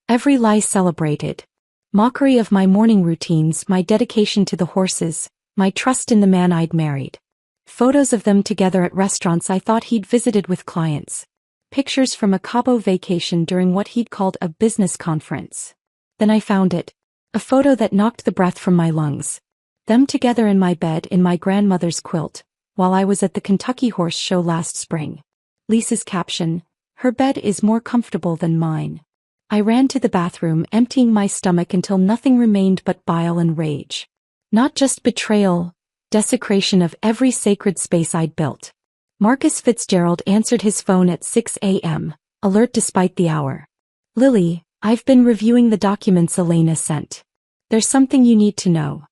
Every lie celebrated. Mockery of my morning routines, my dedication to the horses, my trust in the man I'd married. Photos of them together at restaurants I thought he'd visited with clients. Pictures from a Cabo vacation during what he'd called a business conference. Then I found it. A photo that knocked the breath from my lungs. Them together in my bed in my grandmother's quilt, while I was at the Kentucky Horse Show last spring. Lisa's caption, "Her bed is more comfortable than mine." I ran to the bathroom, emptying my stomach until nothing remained but bile and rage. Not just betrayal, desecration of every sacred space I'd built. Marcus Fitzgerald answered his phone at 6 a.m., alert despite the hour. "Lily, I've been reviewing the documents Elena sent. There's something you need to know."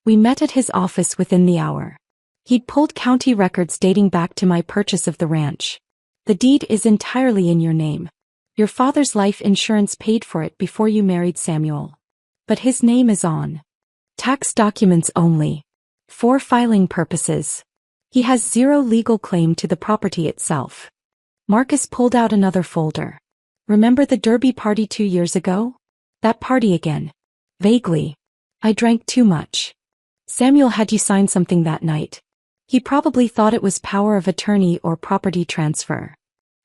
We met at his office within the hour. He'd pulled county records dating back to my purchase of the ranch. "The deed is entirely in your name. Your father's life insurance paid for it before you married Samuel. But his name is on tax documents only. For filing purposes. He has zero legal claim to the property itself." Marcus pulled out another folder. "Remember the Derby party 2 years ago? That party again." Vaguely. "I drank too much. Samuel had you sign something that night. He probably thought it was power of attorney or property transfer."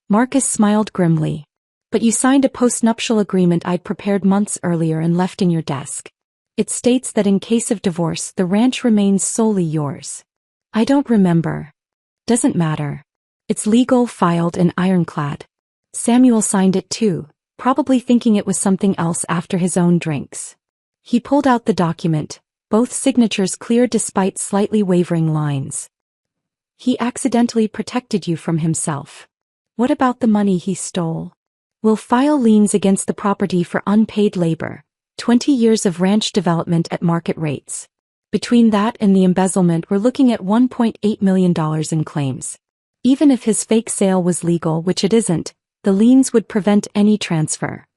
Marcus smiled grimly. "But you signed a postnuptial agreement I'd prepared months earlier and left in your desk. It states that in case of divorce the ranch remains solely yours." "I don't remember." "Doesn't matter. It's legal, filed, and ironclad." Samuel signed it too, probably thinking it was something else after his own drinks. He pulled out the document, both signatures clear despite slightly wavering lines. "He accidentally protected you from himself. What about the money he stole? We'll file liens against the property for unpaid labor, 20 years of ranch development at market rates. Between that and the embezzlement we're looking at $1.8 million in claims. Even if his fake sale was legal, which it isn't, the liens would prevent any transfer."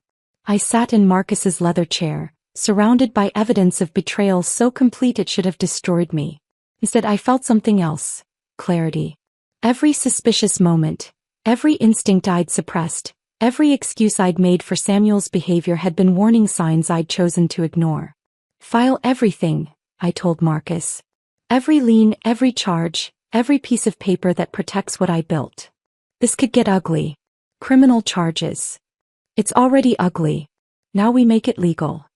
I sat in Marcus's leather chair, surrounded by evidence of betrayal so complete it should have destroyed me. Instead I felt something else. Clarity. Every suspicious moment, every instinct I'd suppressed, every excuse I'd made for Samuel's behavior had been warning signs I'd chosen to ignore. "File everything," I told Marcus. "Every lien, every charge, every piece of paper that protects what I built. This could get ugly. Criminal charges. It's already ugly. Now we make it legal."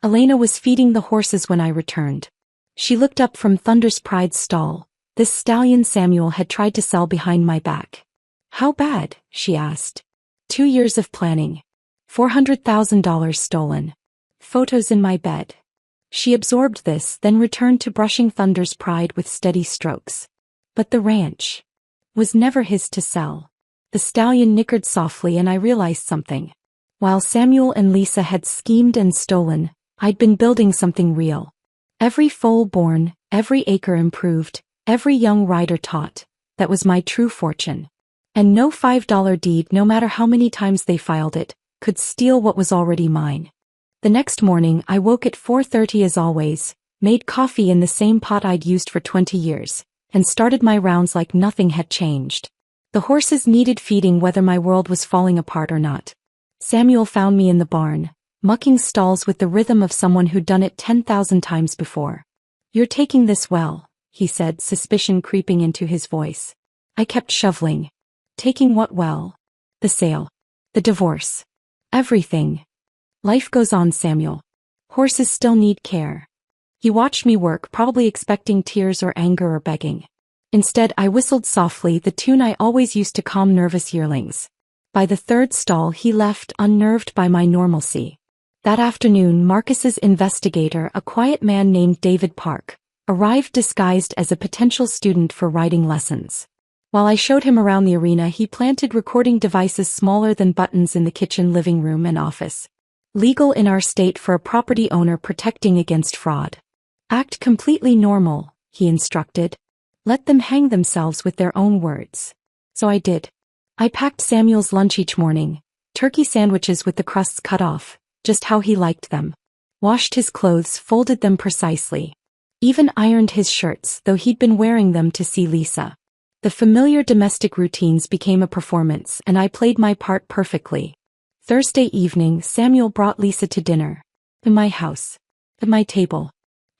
Elena was feeding the horses when I returned. She looked up from Thunder's Pride's stall. This stallion Samuel had tried to sell behind my back. "How bad?" she asked. 2 years of planning. $400,000 stolen. Photos in my bed. She absorbed this, then returned to brushing Thunder's Pride with steady strokes. But the ranch was never his to sell. The stallion nickered softly and I realized something. While Samuel and Lisa had schemed and stolen, I'd been building something real. Every foal born, every acre improved, every young rider taught. That was my true fortune. And no $5 deed, no matter how many times they filed it, could steal what was already mine. The next morning I woke at 4:30 as always, made coffee in the same pot I'd used for 20 years, and started my rounds like nothing had changed. The horses needed feeding whether my world was falling apart or not. Samuel found me in the barn, mucking stalls with the rhythm of someone who'd done it 10,000 times before. "You're taking this well," he said, suspicion creeping into his voice. I kept shoveling. Taking what well? The sale. The divorce. Everything. Life goes on, Samuel. Horses still need care. He watched me work, probably expecting tears or anger or begging. Instead, I whistled softly, the tune I always used to calm nervous yearlings. By the third stall he left, unnerved by my normalcy. That afternoon, Marcus's investigator, a quiet man named David Park, arrived disguised as a potential student for riding lessons. While I showed him around the arena, he planted recording devices smaller than buttons in the kitchen, living room, and office. Legal in our state for a property owner, protecting against fraud. Act completely normal, he instructed. Let them hang themselves with their own words. So I did. I packed Samuel's lunch each morning, turkey sandwiches with the crusts cut off, just how he liked them. Washed his clothes, folded them precisely. Even ironed his shirts, though he'd been wearing them to see Lisa. The familiar domestic routines became a performance, and I played my part perfectly. Thursday evening, Samuel brought Lisa to dinner. In my house. At my table.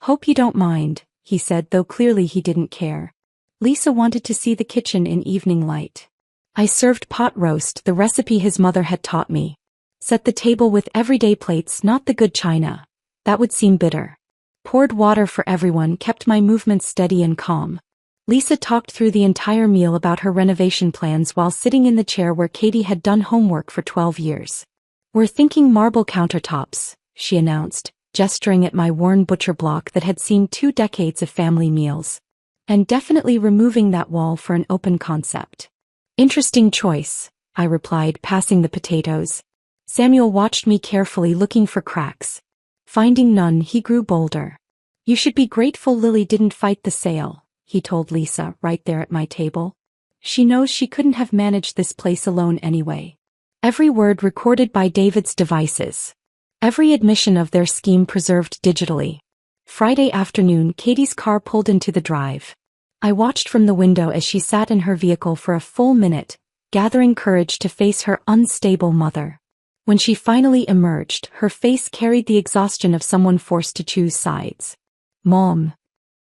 Hope you don't mind, he said, though clearly he didn't care. Lisa wanted to see the kitchen in evening light. I served pot roast, the recipe his mother had taught me. Set the table with everyday plates, not the good china. That would seem bitter. Poured water for everyone, kept my movements steady and calm. Lisa talked through the entire meal about her renovation plans while sitting in the chair where Katie had done homework for 12 years. We're thinking marble countertops, she announced, gesturing at my worn butcher block that had seen 2 decades of family meals. And definitely removing that wall for an open concept. Interesting choice, I replied, passing the potatoes. Samuel watched me carefully, looking for cracks. Finding none, he grew bolder. You should be grateful Lily didn't fight the sale, he told Lisa, right there at my table. She knows she couldn't have managed this place alone anyway. Every word recorded by David's devices. Every admission of their scheme preserved digitally. Friday afternoon, Katie's car pulled into the drive. I watched from the window as she sat in her vehicle for a full minute, gathering courage to face her unstable mother. When she finally emerged, her face carried the exhaustion of someone forced to choose sides. Mom.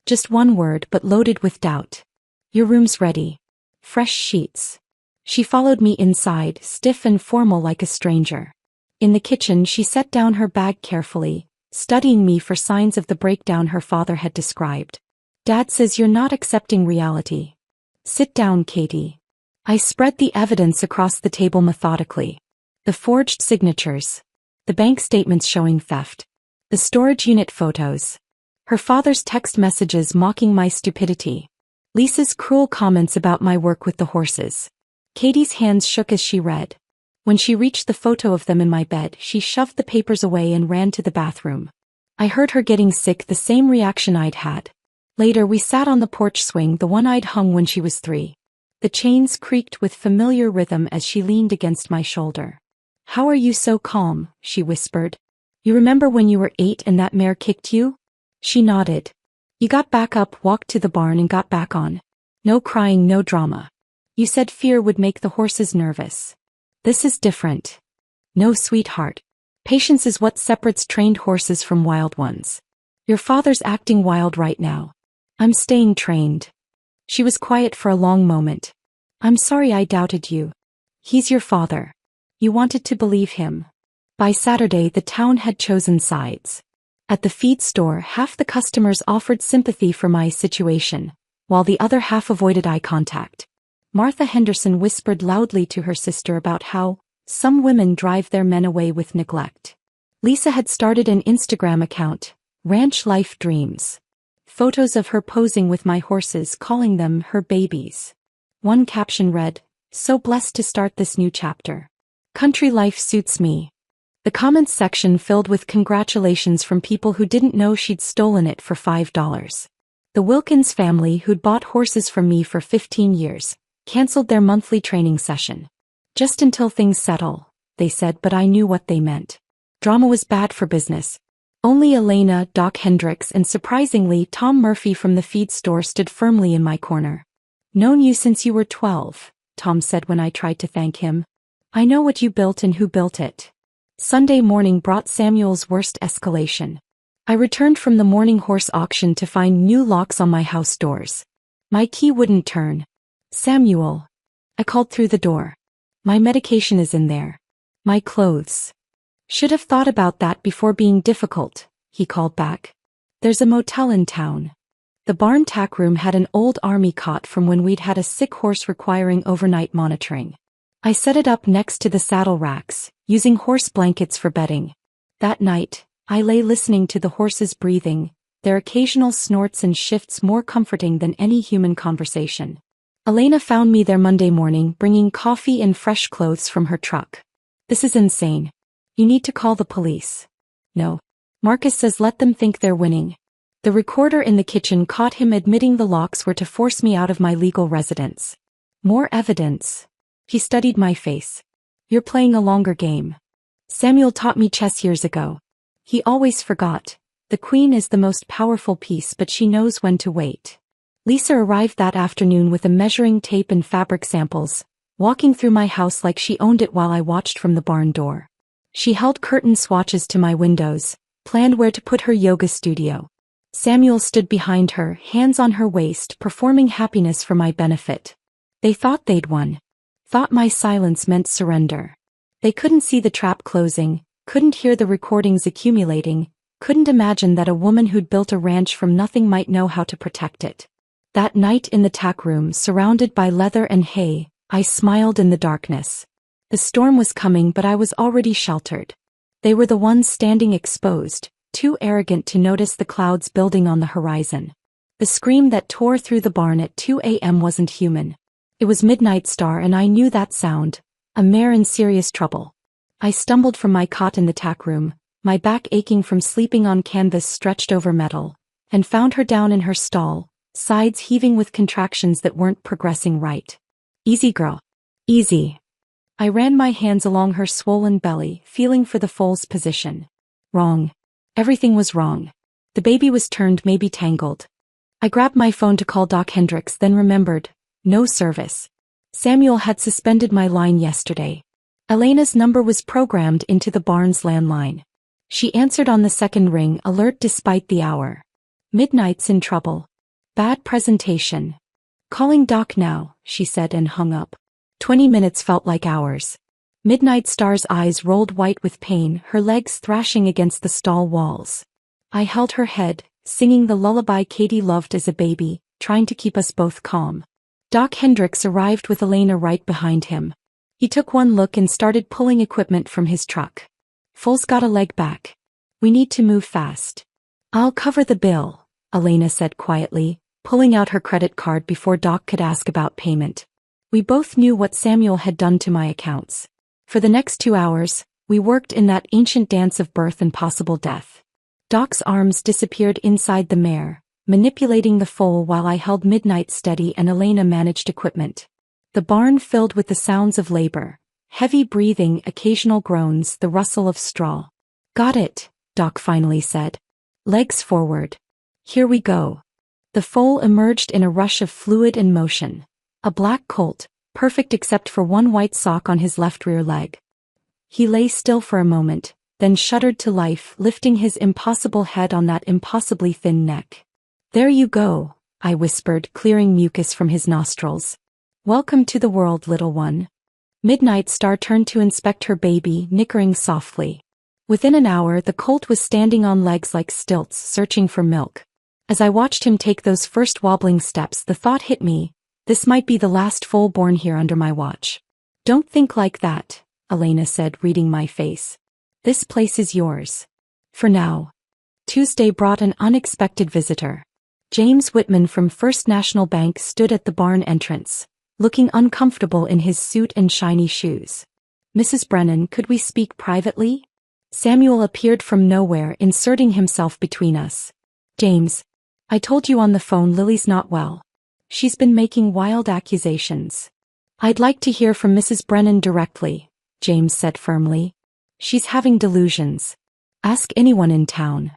Just one word, but loaded with doubt. Your room's ready. Fresh sheets. She followed me inside, stiff and formal like a stranger. In the kitchen, she set down her bag carefully, studying me for signs of the breakdown her father had described. Dad says you're not accepting reality. Sit down, Katie. I spread the evidence across the table methodically. The forged signatures. The bank statements showing theft. The storage unit photos. Her father's text messages mocking my stupidity. Lisa's cruel comments about my work with the horses. Katie's hands shook as she read. When she reached the photo of them in my bed, she shoved the papers away and ran to the bathroom. I heard her getting sick, the same reaction I'd had. Later, we sat on the porch swing, the one I'd hung when she was 3. The chains creaked with familiar rhythm as she leaned against my shoulder. How are you so calm? She whispered. You remember when you were 8 and that mare kicked you? She nodded. You got back up, walked to the barn and got back on. No crying, no drama. You said fear would make the horses nervous. This is different. No, sweetheart. Patience is what separates trained horses from wild ones. Your father's acting wild right now. I'm staying trained. She was quiet for a long moment. I'm sorry I doubted you. He's your father. You wanted to believe him. By Saturday, the town had chosen sides. At the feed store, half the customers offered sympathy for my situation, while the other half avoided eye contact. Martha Henderson whispered loudly to her sister about how some women drive their men away with neglect. Lisa had started an Instagram account, Ranch Life Dreams. Photos of her posing with my horses, calling them her babies. One caption read, "So blessed to start this new chapter. Country life suits me." The comments section filled with congratulations from people who didn't know she'd stolen it for $5. The Wilkins family, who'd bought horses from me for 15 years, canceled their monthly training session. Just until things settle, they said, but I knew what they meant. Drama was bad for business. Only Elena, Doc Hendricks, and surprisingly Tom Murphy from the feed store stood firmly in my corner. Known you since you were 12, Tom said when I tried to thank him. I know what you built and who built it. Sunday morning brought Samuel's worst escalation. I returned from the morning horse auction to find new locks on my house doors. My key wouldn't turn. Samuel. I called through the door. My medication is in there. My clothes. Should have thought about that before being difficult, he called back. There's a motel in town. The barn tack room had an old army cot from when we'd had a sick horse requiring overnight monitoring. I set it up next to the saddle racks, using horse blankets for bedding. That night, I lay listening to the horses breathing, their occasional snorts and shifts more comforting than any human conversation. Elena found me there Monday morning bringing coffee and fresh clothes from her truck. This is insane. You need to call the police. No. Marcus says let them think they're winning. The recorder in the kitchen caught him admitting the locks were to force me out of my legal residence. More evidence. He studied my face. You're playing a longer game. Samuel taught me chess years ago. He always forgot. The queen is the most powerful piece, but she knows when to wait. Lisa arrived that afternoon with a measuring tape and fabric samples, walking through my house like she owned it while I watched from the barn door. She held curtain swatches to my windows, planned where to put her yoga studio. Samuel stood behind her, hands on her waist, performing happiness for my benefit. They thought they'd won. Thought my silence meant surrender. They couldn't see the trap closing, couldn't hear the recordings accumulating, couldn't imagine that a woman who'd built a ranch from nothing might know how to protect it. That night in the tack room, surrounded by leather and hay, I smiled in the darkness. The storm was coming, but I was already sheltered. They were the ones standing exposed, too arrogant to notice the clouds building on the horizon. The scream that tore through the barn at 2 a.m. wasn't human. It was Midnight Star, and I knew that sound, a mare in serious trouble. I stumbled from my cot in the tack room, my back aching from sleeping on canvas stretched over metal, and found her down in her stall, sides heaving with contractions that weren't progressing right. Easy, girl. Easy. I ran my hands along her swollen belly, feeling for the foal's position. Wrong. Everything was wrong. The baby was turned, maybe tangled. I grabbed my phone to call Doc Hendricks, then remembered. No service. Samuel had suspended my line yesterday. Elena's number was programmed into the barn's landline. She answered on the second ring, alert despite the hour. Midnight's in trouble. Bad presentation. Calling Doc now, she said and hung up. 20 minutes felt like hours. Midnight Star's eyes rolled white with pain, her legs thrashing against the stall walls. I held her head, singing the lullaby Katie loved as a baby, trying to keep us both calm. Doc Hendricks arrived with Elena right behind him. He took one look and started pulling equipment from his truck. Foal's got a leg back. We need to move fast. I'll cover the bill, Elena said quietly, pulling out her credit card before Doc could ask about payment. We both knew what Samuel had done to my accounts. For the next 2 hours, we worked in that ancient dance of birth and possible death. Doc's arms disappeared inside the mare, manipulating the foal while I held Midnight steady and Elena managed equipment. The barn filled with the sounds of labor, heavy breathing, occasional groans, the rustle of straw. Got it, Doc finally said. Legs forward. Here we go. The foal emerged in a rush of fluid and motion. A black colt, perfect except for one white sock on his left rear leg. He lay still for a moment, then shuddered to life, lifting his impossible head on that impossibly thin neck. There you go, I whispered, clearing mucus from his nostrils. Welcome to the world, little one. Midnight Star turned to inspect her baby, nickering softly. Within an hour, the colt was standing on legs like stilts, searching for milk. As I watched him take those first wobbling steps, the thought hit me, this might be the last foal born here under my watch. Don't think like that, Elena said, reading my face. This place is yours. For now. Tuesday brought an unexpected visitor. James Whitman from First National Bank stood at the barn entrance, looking uncomfortable in his suit and shiny shoes. Mrs. Brennan, could we speak privately? Samuel appeared from nowhere, inserting himself between us. James. I told you on the phone Lily's not well. She's been making wild accusations. I'd like to hear from Mrs. Brennan directly, James said firmly. She's having delusions. Ask anyone in town.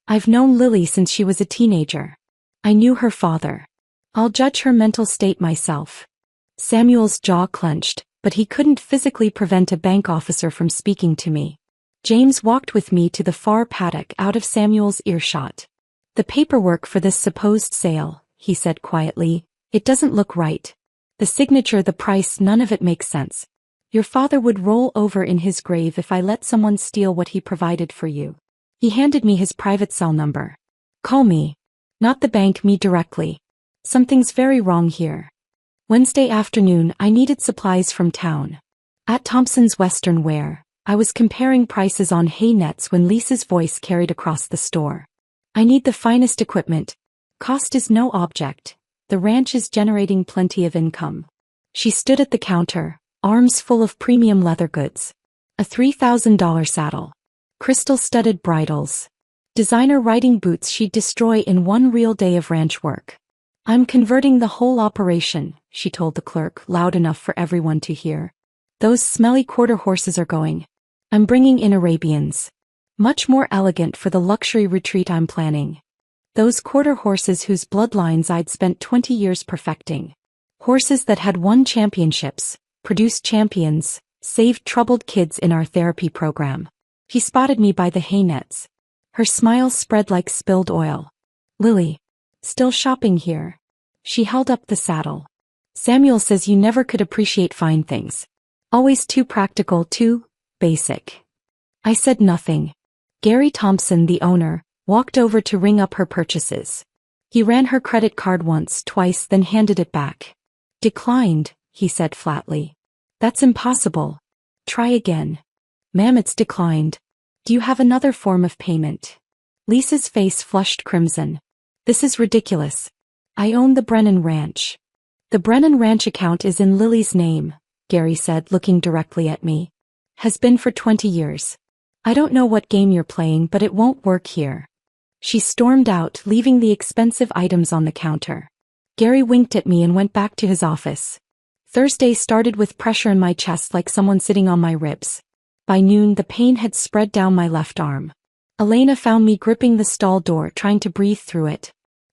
I've known Lily since she was a teenager. I knew her father. I'll judge her mental state myself. Samuel's jaw clenched, but he couldn't physically prevent a bank officer from speaking to me. James walked with me to the far paddock out of Samuel's earshot. The paperwork for this supposed sale, he said quietly, it doesn't look right. The signature, the price, none of it makes sense. Your father would roll over in his grave if I let someone steal what he provided for you. He handed me his private cell number. Call me. Not the bank, me directly. Something's very wrong here. Wednesday afternoon, I needed supplies from town. At Thompson's Western Wear, I was comparing prices on hay nets when Lisa's voice carried across the store. I need the finest equipment. Cost is no object. The ranch is generating plenty of income. She stood at the counter, arms full of premium leather goods. A $3,000 saddle. Crystal-studded bridles. Designer riding boots she'd destroy in one real day of ranch work. I'm converting the whole operation, she told the clerk, loud enough for everyone to hear. Those smelly quarter horses are going. I'm bringing in Arabians. Much more elegant for the luxury retreat I'm planning. Those quarter horses whose bloodlines I'd spent 20 years perfecting. Horses that had won championships, produced champions, saved troubled kids in our therapy program. He spotted me by the hay nets. Her smile spread like spilled oil. Lily. Still shopping here. She held up the saddle. Samuel says you never could appreciate fine things. Always too practical, too basic. I said nothing. Gary Thompson, the owner, walked over to ring up her purchases. He ran her credit card once, twice, then handed it back. Declined, he said flatly. That's impossible. Try again. Ma'am, it's declined. Do you have another form of payment? Lisa's face flushed crimson. This is ridiculous. I own the Brennan Ranch. The Brennan Ranch account is in Lily's name, Gary said, looking directly at me. Has been for 20 years. I don't know what game you're playing, but it won't work here. She stormed out, leaving the expensive items on the counter. Gary winked at me and went back to his office. Thursday started with pressure in my chest like someone sitting on my ribs. By noon, the pain had spread down my left arm. Elena found me gripping the stall door, trying to breathe through it.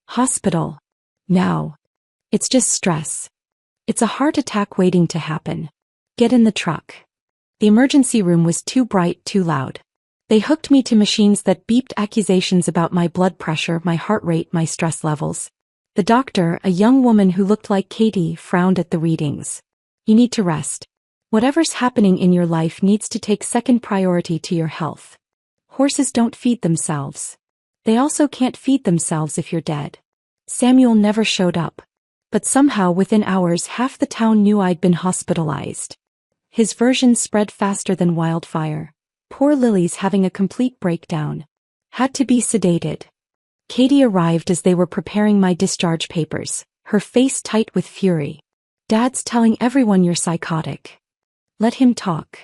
Hospital. Now. It's just stress. It's a heart attack waiting to happen. Get in the truck. The emergency room was too bright, too loud. They hooked me to machines that beeped accusations about my blood pressure, my heart rate, my stress levels. The doctor, a young woman who looked like Katie, frowned at the readings. You need to rest. Whatever's happening in your life needs to take second priority to your health. Horses don't feed themselves. They also can't feed themselves if you're dead. Samuel never showed up. But somehow within hours half the town knew I'd been hospitalized. His version spread faster than wildfire. Poor Lily's having a complete breakdown. Had to be sedated. Katie arrived as they were preparing my discharge papers, her face tight with fury. Dad's telling everyone you're psychotic. Let him talk.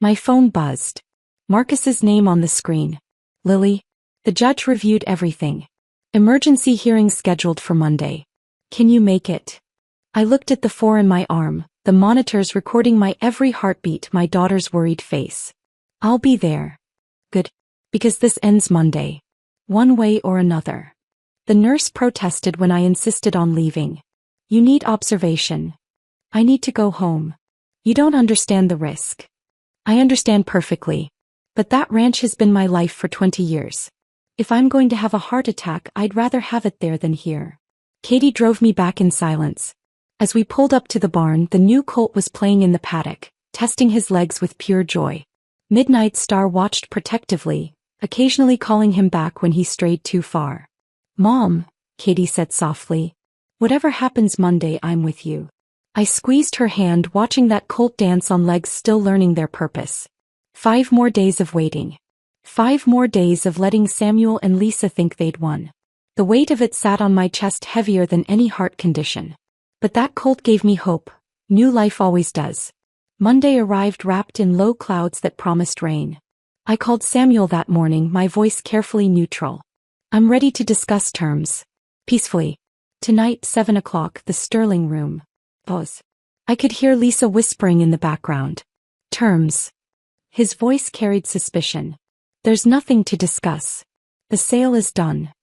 My phone buzzed. Marcus's name on the screen. Lily. The judge reviewed everything. Emergency hearing scheduled for Monday. Can you make it? I looked at the 4 in my arm, the monitors recording my every heartbeat, my daughter's worried face. I'll be there. Good. Because this ends Monday. One way or another. The nurse protested when I insisted on leaving. You need observation. I need to go home. You don't understand the risk. I understand perfectly. But that ranch has been my life for 20 years. If I'm going to have a heart attack, I'd rather have it there than here. Katie drove me back in silence. As we pulled up to the barn, the new colt was playing in the paddock, testing his legs with pure joy. Midnight Star watched protectively, occasionally calling him back when he strayed too far. Mom, Katie said softly. Whatever happens Monday, I'm with you. I squeezed her hand, watching that colt dance on legs still learning their purpose. 5 more days of waiting. 5 more days of letting Samuel and Lisa think they'd won. The weight of it sat on my chest heavier than any heart condition. But that colt gave me hope. New life always does. Monday arrived wrapped in low clouds that promised rain. I called Samuel that morning, my voice carefully neutral. I'm ready to discuss terms. Peacefully. Tonight, 7 o'clock, the Sterling Room. Pause. I could hear Lisa whispering in the background. Terms. His voice carried suspicion. There's nothing to discuss. The sale is done.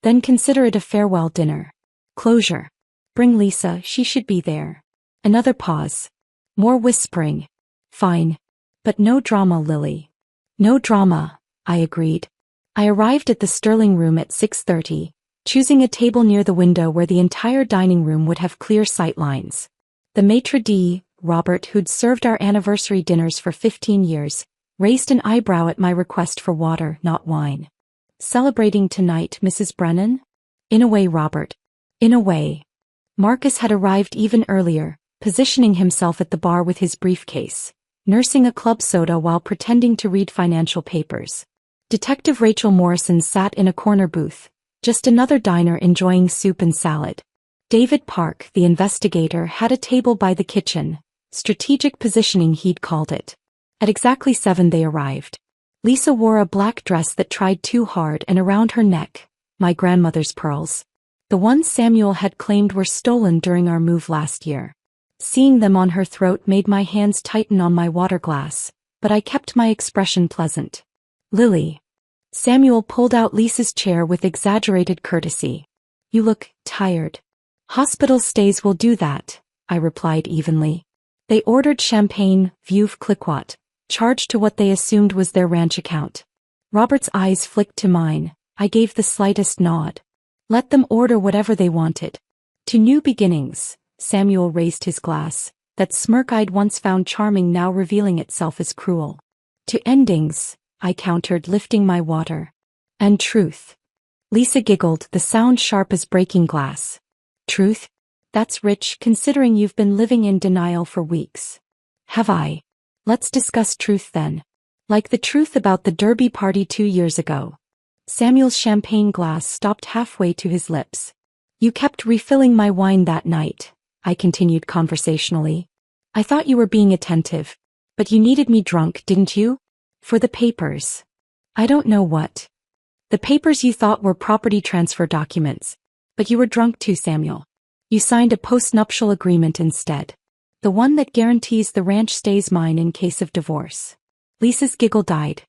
Then consider it a farewell dinner. Closure. Bring Lisa, she should be there. Another pause. More whispering. Fine. But no drama, Lily. No drama, I agreed. I arrived at the Sterling room at 6:30, choosing a table near the window where the entire dining room would have clear sight lines. The maitre d', Robert, who'd served our anniversary dinners for 15 years, raised an eyebrow at my request for water, not wine. Celebrating tonight, Mrs. Brennan? In a way, Robert. In a way. Marcus had arrived even earlier, positioning himself at the bar with his briefcase, nursing a club soda while pretending to read financial papers. Detective Rachel Morrison sat in a corner booth, just another diner enjoying soup and salad. David Park, the investigator, had a table by the kitchen, strategic positioning he'd called it. At exactly 7 they arrived. Lisa wore a black dress that tried too hard, and around her neck, my grandmother's pearls. The ones Samuel had claimed were stolen during our move last year. Seeing them on her throat made my hands tighten on my water glass, but I kept my expression pleasant. Lily. Samuel pulled out Lisa's chair with exaggerated courtesy. You look tired. Hospital stays will do that, I replied evenly. They ordered champagne, veuve clicquot, charged to what they assumed was their ranch account. Robert's eyes flicked to mine. I gave the slightest nod. Let them order whatever they wanted. To new beginnings, Samuel raised his glass, that smirk I'd once found charming now revealing itself as cruel. To endings, I countered, lifting my water. And truth. Lisa giggled, the sound sharp as breaking glass. Truth? That's rich, considering you've been living in denial for weeks. Have I? Let's discuss truth then. Like the truth about the Derby party 2 years ago. Samuel's champagne glass stopped halfway to his lips. You kept refilling my wine that night, I continued conversationally. I thought you were being attentive. But you needed me drunk, didn't you? For the papers. I don't know what. The papers you thought were property transfer documents. But you were drunk too, Samuel. You signed a postnuptial agreement instead. The one that guarantees the ranch stays mine in case of divorce. Lisa's giggle died.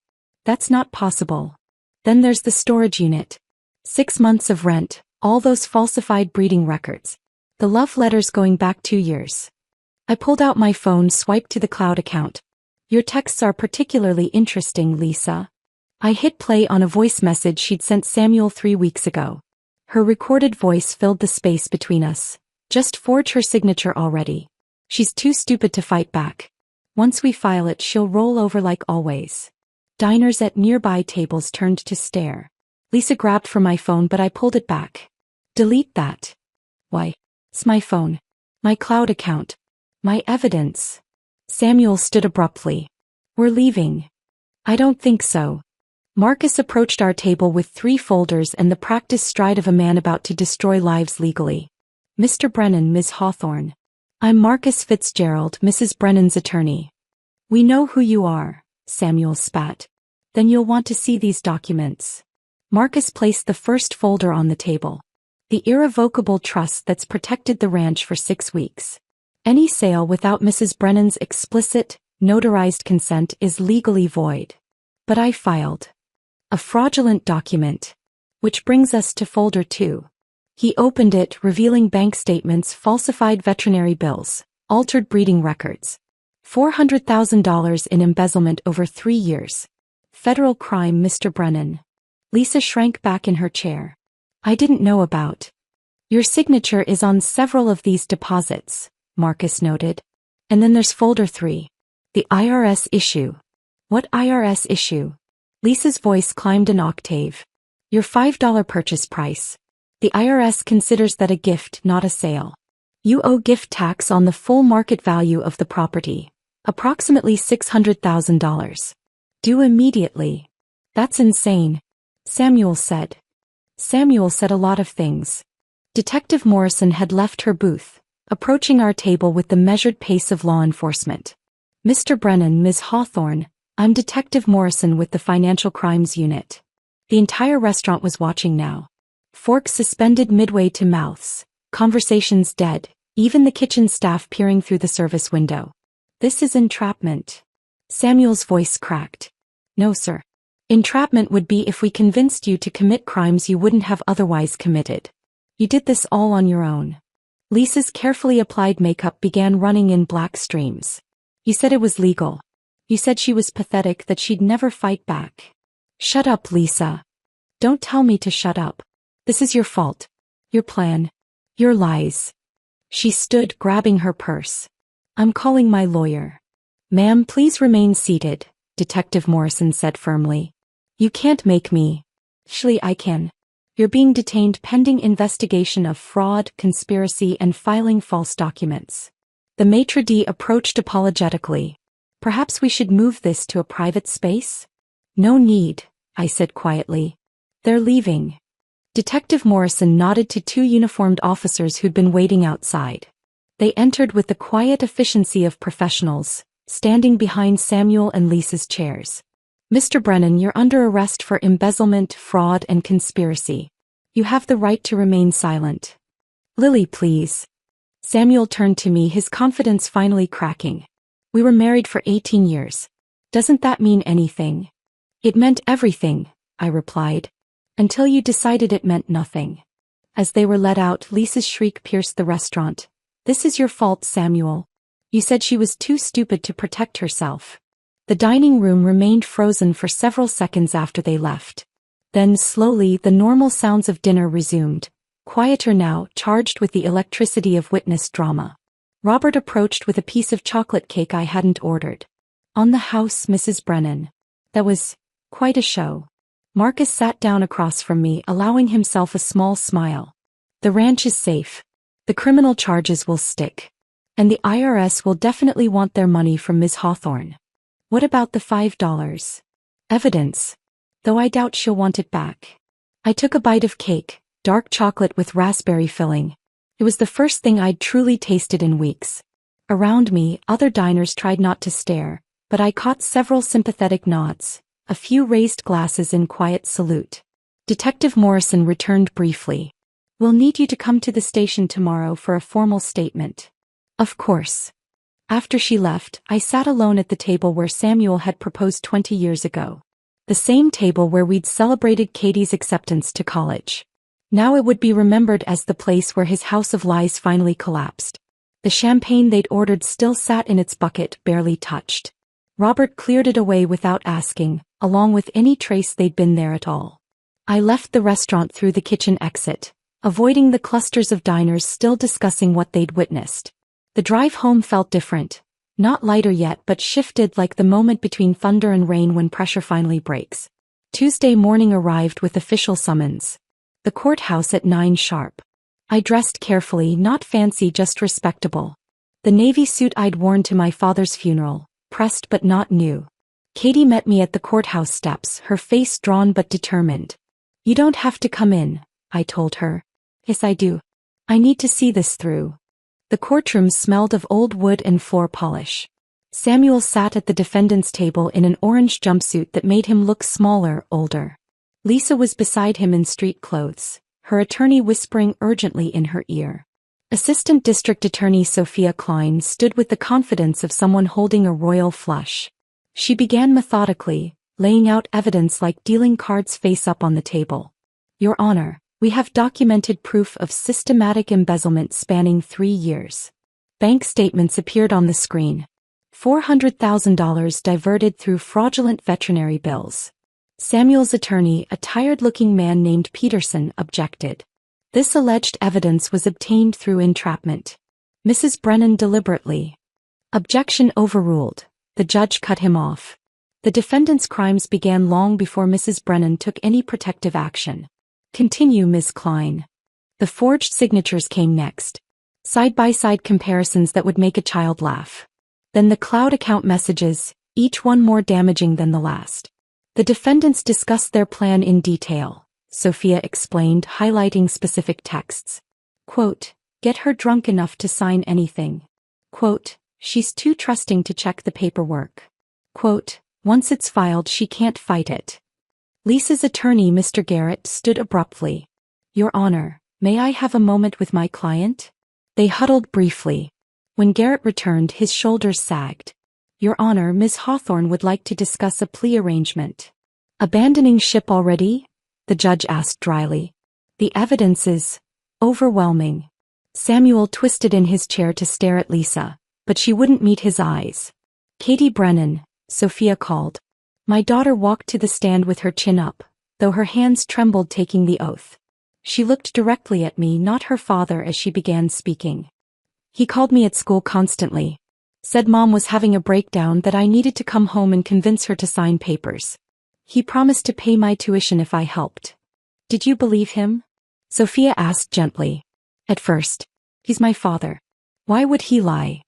That's not possible. Then there's the storage unit. 6 months of rent, all those falsified breeding records. The love letters going back 2 years. I pulled out my phone, swiped to the cloud account. Your texts are particularly interesting, Lisa. I hit play on a voice message she'd sent Samuel 3 weeks ago. Her recorded voice filled the space between us. Just forge her signature already. She's too stupid to fight back. Once we file it, she'll roll over like always. Diners at nearby tables turned to stare. Lisa grabbed for my phone, but I pulled it back. Delete that. Why? It's my phone. My cloud account. My evidence. Samuel stood abruptly. We're leaving. I don't think so. Marcus approached our table with 3 folders and the practiced stride of a man about to destroy lives legally. Mr. Brennan, Ms. Hawthorne. I'm Marcus Fitzgerald, Mrs. Brennan's attorney. We know who you are, Samuel spat. Then you'll want to see these documents. Marcus placed the first folder on the table. The irrevocable trust that's protected the ranch for 6 weeks. Any sale without Mrs. Brennan's explicit, notarized consent is legally void. But I filed a fraudulent document. Which brings us to folder 2. He opened it, revealing bank statements, falsified veterinary bills, altered breeding records. $400,000 in embezzlement over 3 years. Federal crime, Mr. Brennan. Lisa shrank back in her chair. I didn't know about. Your signature is on several of these deposits, Marcus noted. And then there's folder 3. The IRS issue. What IRS issue? Lisa's voice climbed an octave. Your $5 purchase price. The IRS considers that a gift, not a sale. You owe gift tax on the full market value of the property. Approximately $600,000. Due immediately. That's insane. Samuel said. Samuel said a lot of things. Detective Morrison had left her booth, approaching our table with the measured pace of law enforcement. Mr. Brennan, Ms. Hawthorne, I'm Detective Morrison with the Financial Crimes Unit. The entire restaurant was watching now. Forks suspended midway to mouths, conversations dead, even the kitchen staff peering through the service window. This is entrapment. Samuel's voice cracked. No, sir. Entrapment would be if we convinced you to commit crimes you wouldn't have otherwise committed. You did this all on your own. Lisa's carefully applied makeup began running in black streams. You said it was legal. You said she was pathetic, that she'd never fight back. Shut up, Lisa. Don't tell me to shut up. This is your fault. Your plan. Your lies. She stood, grabbing her purse. I'm calling my lawyer. Ma'am, please remain seated, Detective Morrison said firmly. You can't make me. Actually, I can. You're being detained pending investigation of fraud, conspiracy, and filing false documents. The maitre d' approached apologetically. Perhaps we should move this to a private space? No need, I said quietly. They're leaving. Detective Morrison nodded to two uniformed officers who'd been waiting outside. They entered with the quiet efficiency of professionals, standing behind Samuel and Lisa's chairs. Mr. Brennan, you're under arrest for embezzlement, fraud, and conspiracy. You have the right to remain silent. Lily, please. Samuel turned to me, his confidence finally cracking. We were married for 18 years. Doesn't that mean anything? It meant everything, I replied. Until you decided it meant nothing. As they were let out, Lisa's shriek pierced the restaurant. This is your fault, Samuel. You said she was too stupid to protect herself. The dining room remained frozen for several seconds after they left. Then, slowly, the normal sounds of dinner resumed, quieter now, charged with the electricity of witnessed drama. Robert approached with a piece of chocolate cake I hadn't ordered. On the house, Mrs. Brennan. That was quite a show. Marcus sat down across from me, allowing himself a small smile. The ranch is safe. The criminal charges will stick. And the IRS will definitely want their money from Ms. Hawthorne. What about the $5? Evidence. Though I doubt she'll want it back. I took a bite of cake, dark chocolate with raspberry filling. It was the first thing I'd truly tasted in weeks. Around me, other diners tried not to stare, but I caught several sympathetic nods, a few raised glasses in quiet salute. Detective Morrison returned briefly. We'll need you to come to the station tomorrow for a formal statement. Of course. After she left, I sat alone at the table where Samuel had proposed 20 years ago. The same table where we'd celebrated Katie's acceptance to college. Now it would be remembered as the place where his house of lies finally collapsed. The champagne they'd ordered still sat in its bucket, barely touched. Robert cleared it away without asking, along with any trace they'd been there at all. I left the restaurant through the kitchen exit, avoiding the clusters of diners still discussing what they'd witnessed. The drive home felt different, not lighter yet but shifted like the moment between thunder and rain when pressure finally breaks. Tuesday morning arrived with official summons. The courthouse at 9 sharp. I dressed carefully, not fancy, just respectable. The navy suit I'd worn to my father's funeral, pressed but not new. Katie met me at the courthouse steps, her face drawn but determined. You don't have to come in, I told her. Yes, I do. I need to see this through. The courtroom smelled of old wood and floor polish. Samuel sat at the defendant's table in an orange jumpsuit that made him look smaller, older. Lisa was beside him in street clothes, her attorney whispering urgently in her ear. Assistant District Attorney Sophia Klein stood with the confidence of someone holding a royal flush. She began methodically, laying out evidence like dealing cards face up on the table. Your Honor, we have documented proof of systematic embezzlement spanning 3 years. Bank statements appeared on the screen. $400,000 diverted through fraudulent veterinary bills. Samuel's attorney, a tired-looking man named Peterson, objected. This alleged evidence was obtained through entrapment. Mrs. Brennan deliberately. Objection overruled. The judge cut him off. The defendant's crimes began long before Mrs. Brennan took any protective action. Continue, Ms. Klein. The forged signatures came next. Side-by-side comparisons that would make a child laugh. Then the cloud account messages, each one more damaging than the last. The defendants discussed their plan in detail, Sophia explained, highlighting specific texts. Quote, get her drunk enough to sign anything. Quote, she's too trusting to check the paperwork. Quote, once it's filed she can't fight it. Lisa's attorney, Mr. Garrett, stood abruptly. Your Honor, may I have a moment with my client? They huddled briefly. When Garrett returned, his shoulders sagged. Your Honor, Ms. Hawthorne would like to discuss a plea arrangement. Abandoning ship already? The judge asked dryly. The evidence is overwhelming. Samuel twisted in his chair to stare at Lisa, but she wouldn't meet his eyes. Katie Brennan, Sophia called. My daughter walked to the stand with her chin up, though her hands trembled taking the oath. She looked directly at me, not her father, as she began speaking. He called me at school constantly. Said Mom was having a breakdown, that I needed to come home and convince her to sign papers. He promised to pay my tuition if I helped. Did you believe him? Sophia asked gently. At first. He's my father. Why would he lie?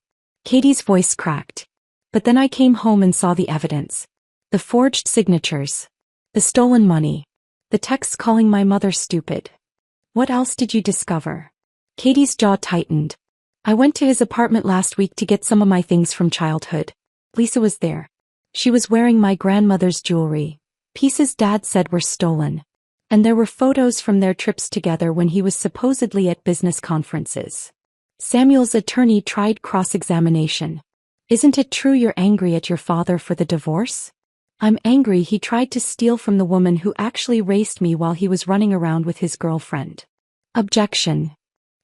Katie's voice cracked. But then I came home and saw the evidence. The forged signatures. The stolen money. The texts calling my mother stupid. What else did you discover? Katie's jaw tightened. I went to his apartment last week to get some of my things from childhood. Lisa was there. She was wearing my grandmother's jewelry, pieces Dad said were stolen. And there were photos from their trips together when he was supposedly at business conferences. Samuel's attorney tried cross-examination. Isn't it true you're angry at your father for the divorce? I'm angry he tried to steal from the woman who actually raised me while he was running around with his girlfriend. Objection.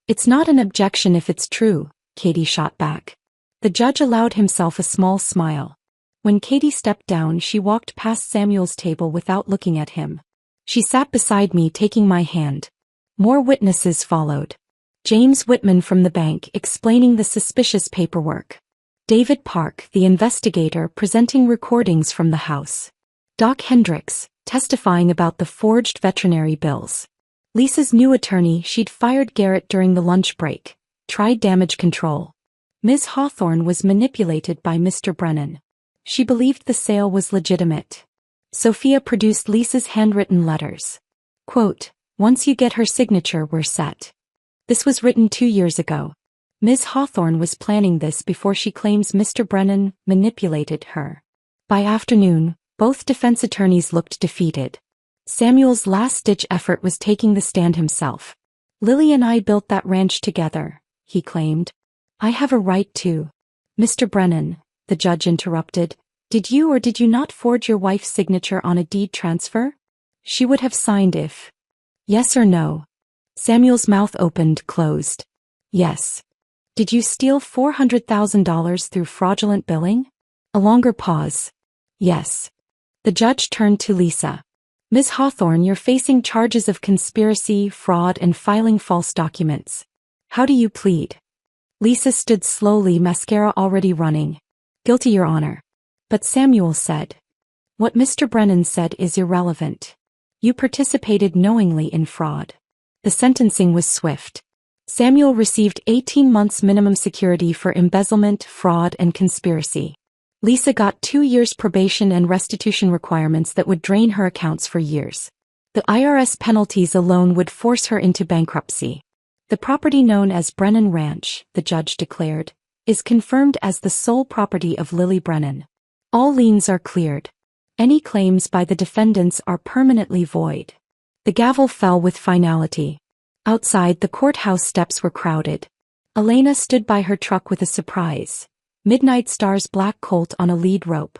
It's not an objection if it's true, Katie shot back. The judge allowed himself a small smile. When Katie stepped down, she walked past Samuel's table without looking at him. She sat beside me, taking my hand. More witnesses followed. James Whitman from the bank explaining the suspicious paperwork. David Park, the investigator, presenting recordings from the house. Doc Hendricks, testifying about the forged veterinary bills. Lisa's new attorney, she'd fired Garrett during the lunch break, tried damage control. Ms. Hawthorne was manipulated by Mr. Brennan. She believed the sale was legitimate. Sophia produced Lisa's handwritten letters. Quote, once you get her signature, we're set. This was written 2 years ago. Ms. Hawthorne was planning this before she claims Mr. Brennan manipulated her. By afternoon, both defense attorneys looked defeated. Samuel's last-ditch effort was taking the stand himself. Lily and I built that ranch together, he claimed. I have a right to. Mr. Brennan, the judge interrupted, did you or did you not forge your wife's signature on a deed transfer? She would have signed if. Yes or no? Samuel's mouth opened, closed. Yes. Did you steal $400,000 through fraudulent billing? A longer pause. Yes. The judge turned to Lisa. Ms. Hawthorne, you're facing charges of conspiracy, fraud, and filing false documents. How do you plead? Lisa stood slowly, mascara already running. Guilty, Your Honor. But Samuel said. What Mr. Brennan said is irrelevant. You participated knowingly in fraud. The sentencing was swift. Samuel received 18 months minimum security for embezzlement, fraud, and conspiracy. Lisa got 2 years probation and restitution requirements that would drain her accounts for years. The IRS penalties alone would force her into bankruptcy. The property known as Brennan Ranch, the judge declared, is confirmed as the sole property of Lily Brennan. All liens are cleared. Any claims by the defendants are permanently void. The gavel fell with finality. Outside, the courthouse steps were crowded. Elena stood by her truck with a surprise. Midnight Star's black colt on a lead rope.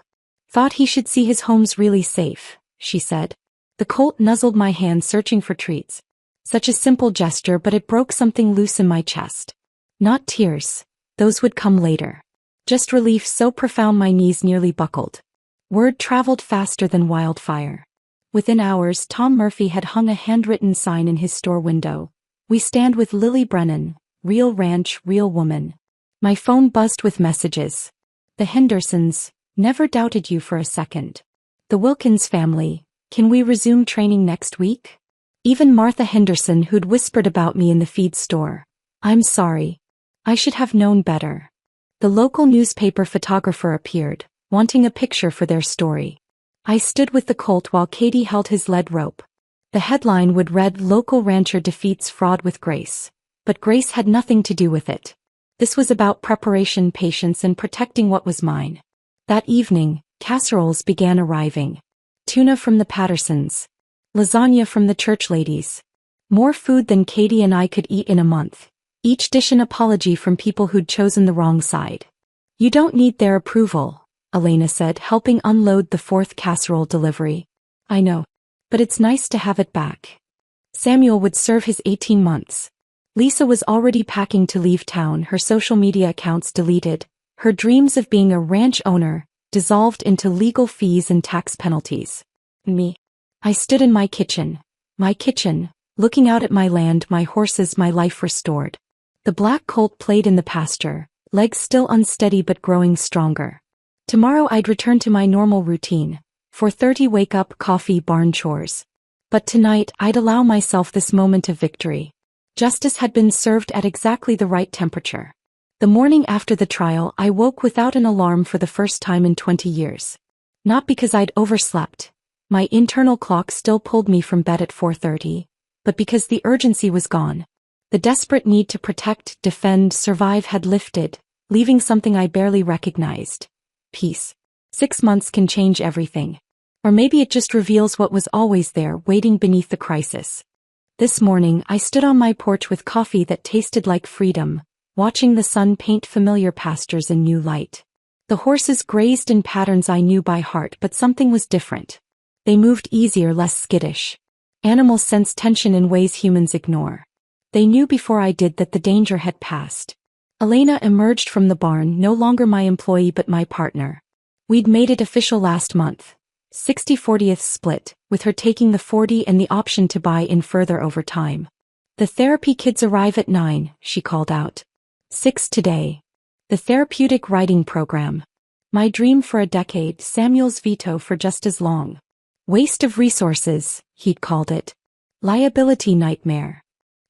Thought he should see his home's really safe, she said. The colt nuzzled my hand, searching for treats. Such a simple gesture, but it broke something loose in my chest. Not tears. Those would come later. Just relief so profound my knees nearly buckled. Word traveled faster than wildfire. Within hours, Tom Murphy had hung a handwritten sign in his store window. We stand with Lily Brennan, real ranch, real woman. My phone buzzed with messages. The Hendersons, never doubted you for a second. The Wilkins family, can we resume training next week? Even Martha Henderson, who'd whispered about me in the feed store. I'm sorry. I should have known better. The local newspaper photographer appeared, wanting a picture for their story. I stood with the colt while Katie held his lead rope. The headline would read, Local Rancher Defeats Fraud with Grace. But Grace had nothing to do with it. This was about preparation, patience, and protecting what was mine. That evening, casseroles began arriving. Tuna from the Pattersons. Lasagna from the church ladies. More food than Katie and I could eat in a month. Each dish an apology from people who'd chosen the wrong side. You don't need their approval, Elena said, helping unload the 4th casserole delivery. I know. But it's nice to have it back. Samuel would serve his 18 months. Lisa was already packing to leave town, her social media accounts deleted, her dreams of being a ranch owner dissolved into legal fees and tax penalties. Me. I stood in my kitchen, looking out at my land, my horses, my life restored. The black colt played in the pasture, legs still unsteady but growing stronger. Tomorrow I'd return to my normal routine. 4:30 wake up, coffee, barn chores. But tonight I'd allow myself this moment of victory. Justice had been served at exactly the right temperature. The morning after the trial I woke without an alarm for the first time in 20 years. Not because I'd overslept. My internal clock still pulled me from bed at 4:30, but because the urgency was gone. The desperate need to protect, defend, survive had lifted, leaving something I barely recognized. Peace. 6 months can change everything. Or maybe it just reveals what was always there, waiting beneath the crisis. This morning I stood on my porch with coffee that tasted like freedom, watching the sun paint familiar pastures in new light. The horses grazed in patterns I knew by heart, but something was different. They moved easier, less skittish. Animals sense tension in ways humans ignore. They knew before I did that the danger had passed. Elena emerged from the barn, no longer my employee but my partner. We'd made it official last month. 60/40th split, with her taking the 40 and the option to buy in further over time. The therapy kids arrive at 9, she called out. 6 today. The therapeutic writing program. My dream for a decade, Samuel's veto for just as long. Waste of resources, he'd called it. Liability nightmare.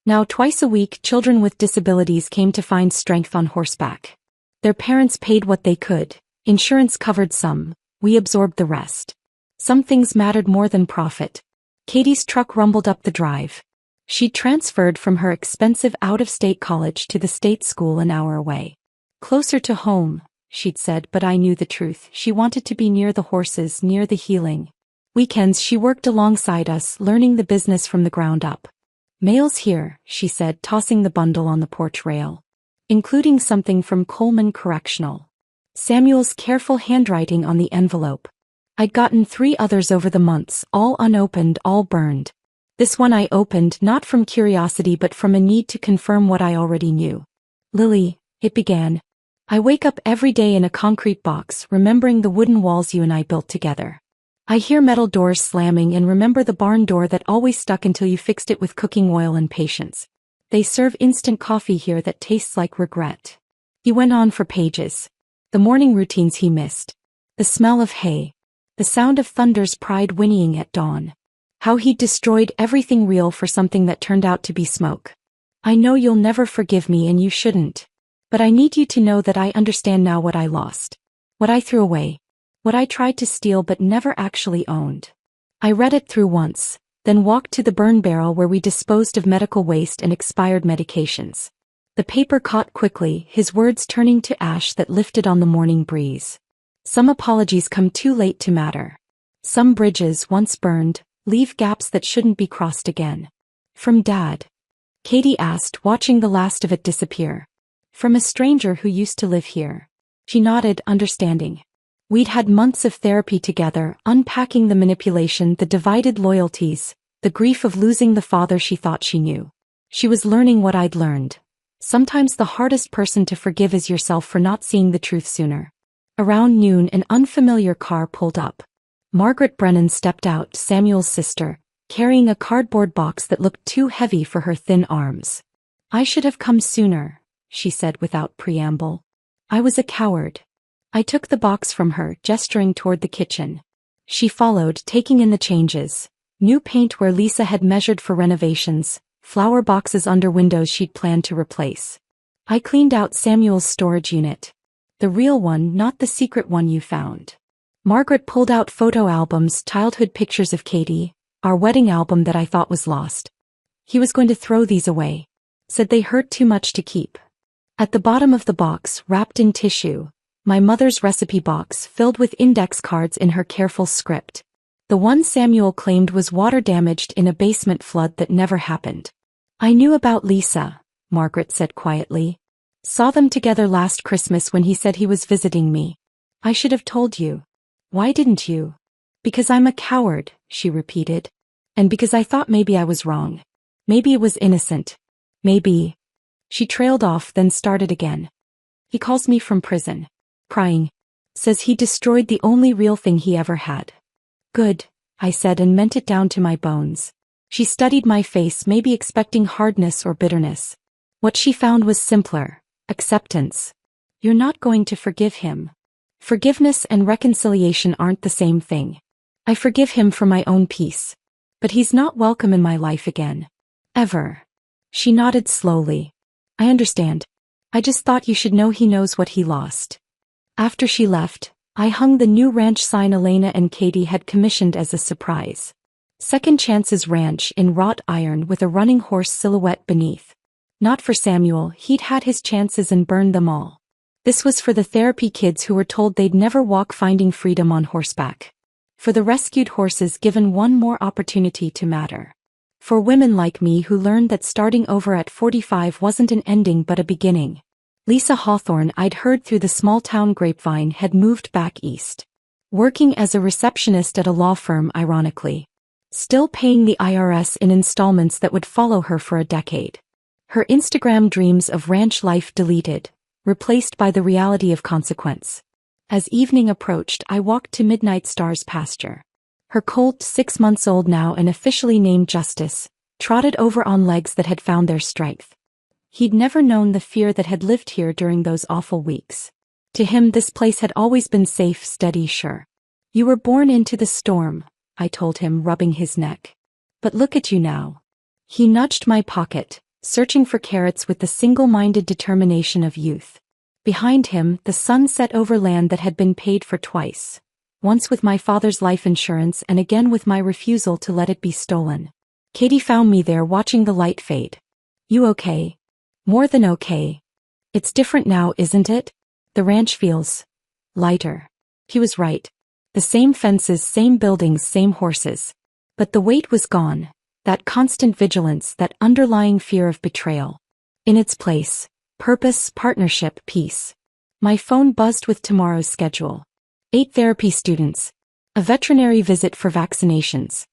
Now twice a week children with disabilities came to find strength on horseback. Their parents paid what they could, insurance covered some, we absorbed the rest. Some things mattered more than profit. Katie's truck rumbled up the drive. She'd transferred from her expensive out-of-state college to the state school an hour away. Closer to home, she'd said, but I knew the truth. She wanted to be near the horses, near the healing. Weekends she worked alongside us, learning the business from the ground up. Mail's here, she said, tossing the bundle on the porch rail. Including something from Coleman Correctional. Samuel's careful handwriting on the envelope. I'd gotten 3 others over the months, all unopened, all burned. This one I opened not from curiosity but from a need to confirm what I already knew. Lily, it began. I wake up every day in a concrete box, remembering the wooden walls you and I built together. I hear metal doors slamming and remember the barn door that always stuck until you fixed it with cooking oil and patience. They serve instant coffee here that tastes like regret. He went on for pages. The morning routines he missed. The smell of hay. The sound of thunder's pride whinnying at dawn. How he'd destroyed everything real for something that turned out to be smoke. I know you'll never forgive me and you shouldn't. But I need you to know that I understand now what I lost. What I threw away. What I tried to steal but never actually owned. I read it through once, then walked to the burn barrel where we disposed of medical waste and expired medications. The paper caught quickly, his words turning to ash that lifted on the morning breeze. Some apologies come too late to matter. Some bridges, once burned, leave gaps that shouldn't be crossed again. From Dad? Katie asked, watching the last of it disappear. From a stranger who used to live here. She nodded, understanding. We'd had months of therapy together, unpacking the manipulation, the divided loyalties, the grief of losing the father she thought she knew. She was learning what I'd learned. Sometimes the hardest person to forgive is yourself for not seeing the truth sooner. Around noon, an unfamiliar car pulled up. Margaret Brennan stepped out, Samuel's sister, carrying a cardboard box that looked too heavy for her thin arms. I should have come sooner, she said without preamble. I was a coward. I took the box from her, gesturing toward the kitchen. She followed, taking in the changes. New paint where Lisa had measured for renovations, flower boxes under windows she'd planned to replace. I cleaned out Samuel's storage unit. The real one, not the secret one you found. Margaret pulled out photo albums, childhood pictures of Katie, our wedding album that I thought was lost. He was going to throw these away. Said they hurt too much to keep. At the bottom of the box, wrapped in tissue, my mother's recipe box filled with index cards in her careful script. The one Samuel claimed was water damaged in a basement flood that never happened. I knew about Lisa, Margaret said quietly. Saw them together last Christmas when he said he was visiting me. I should have told you. Why didn't you? Because I'm a coward, she repeated. And because I thought maybe I was wrong. Maybe it was innocent. Maybe. She trailed off, then started again. He calls me from prison. Crying. Says he destroyed the only real thing he ever had. Good, I said and meant it down to my bones. She studied my face, maybe expecting hardness or bitterness. What she found was simpler: acceptance. You're not going to forgive him. Forgiveness and reconciliation aren't the same thing. I forgive him for my own peace. But he's not welcome in my life again. Ever. She nodded slowly. I understand. I just thought you should know he knows what he lost. After she left, I hung the new ranch sign Elena and Katie had commissioned as a surprise. Second Chances Ranch in wrought iron with a running horse silhouette beneath. Not for Samuel, he'd had his chances and burned them all. This was for the therapy kids who were told they'd never walk finding freedom on horseback. For the rescued horses given one more opportunity to matter. For women like me who learned that starting over at 45 wasn't an ending but a beginning. Lisa Hawthorne, I'd heard through the small-town grapevine, had moved back east. Working as a receptionist at a law firm, ironically. Still paying the IRS in installments that would follow her for a decade. Her Instagram dreams of ranch life deleted, replaced by the reality of consequence. As evening approached, I walked to Midnight Star's pasture. Her colt, 6 months old now and officially named Justice, trotted over on legs that had found their strength. He'd never known the fear that had lived here during those awful weeks. To him, this place had always been safe, steady, sure. You were born into the storm, I told him, rubbing his neck. But look at you now. He nudged my pocket, searching for carrots with the single-minded determination of youth. Behind him, the sun set over land that had been paid for twice. Once with my father's life insurance and again with my refusal to let it be stolen. Katie found me there watching the light fade. You okay? More than okay. It's different now, isn't it? The ranch feels lighter. He was right. The same fences, same buildings, same horses. But the weight was gone. That constant vigilance, that underlying fear of betrayal. In its place, purpose, partnership, peace. My phone buzzed with tomorrow's schedule. 8 therapy students. A veterinary visit for vaccinations.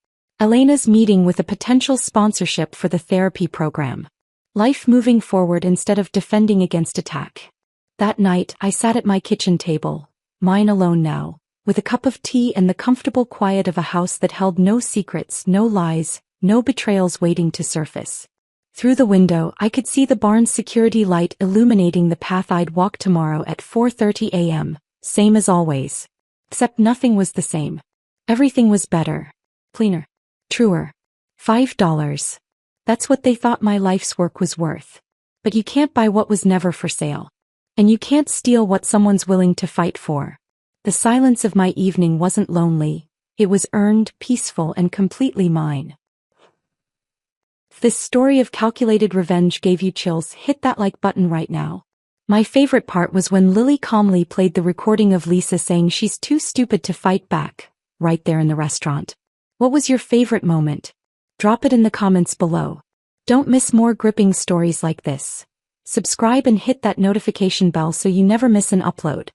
Elena's meeting with a potential sponsorship for the therapy program. Life moving forward instead of defending against attack. That night, I sat at my kitchen table, mine alone now, with a cup of tea and the comfortable quiet of a house that held no secrets, no lies, no betrayals waiting to surface. Through the window, I could see the barn's security light illuminating the path I'd walk tomorrow at 4:30 a.m., same as always. Except nothing was the same. Everything was better. Cleaner. Truer. $5. That's what they thought my life's work was worth. But you can't buy what was never for sale. And you can't steal what someone's willing to fight for. The silence of my evening wasn't lonely. It was earned, peaceful, and completely mine. If this story of calculated revenge gave you chills, hit that like button right now. My favorite part was when Lily calmly played the recording of Lisa saying she's too stupid to fight back, right there in the restaurant. What was your favorite moment? Drop it in the comments below. Don't miss more gripping stories like this. Subscribe and hit that notification bell so you never miss an upload.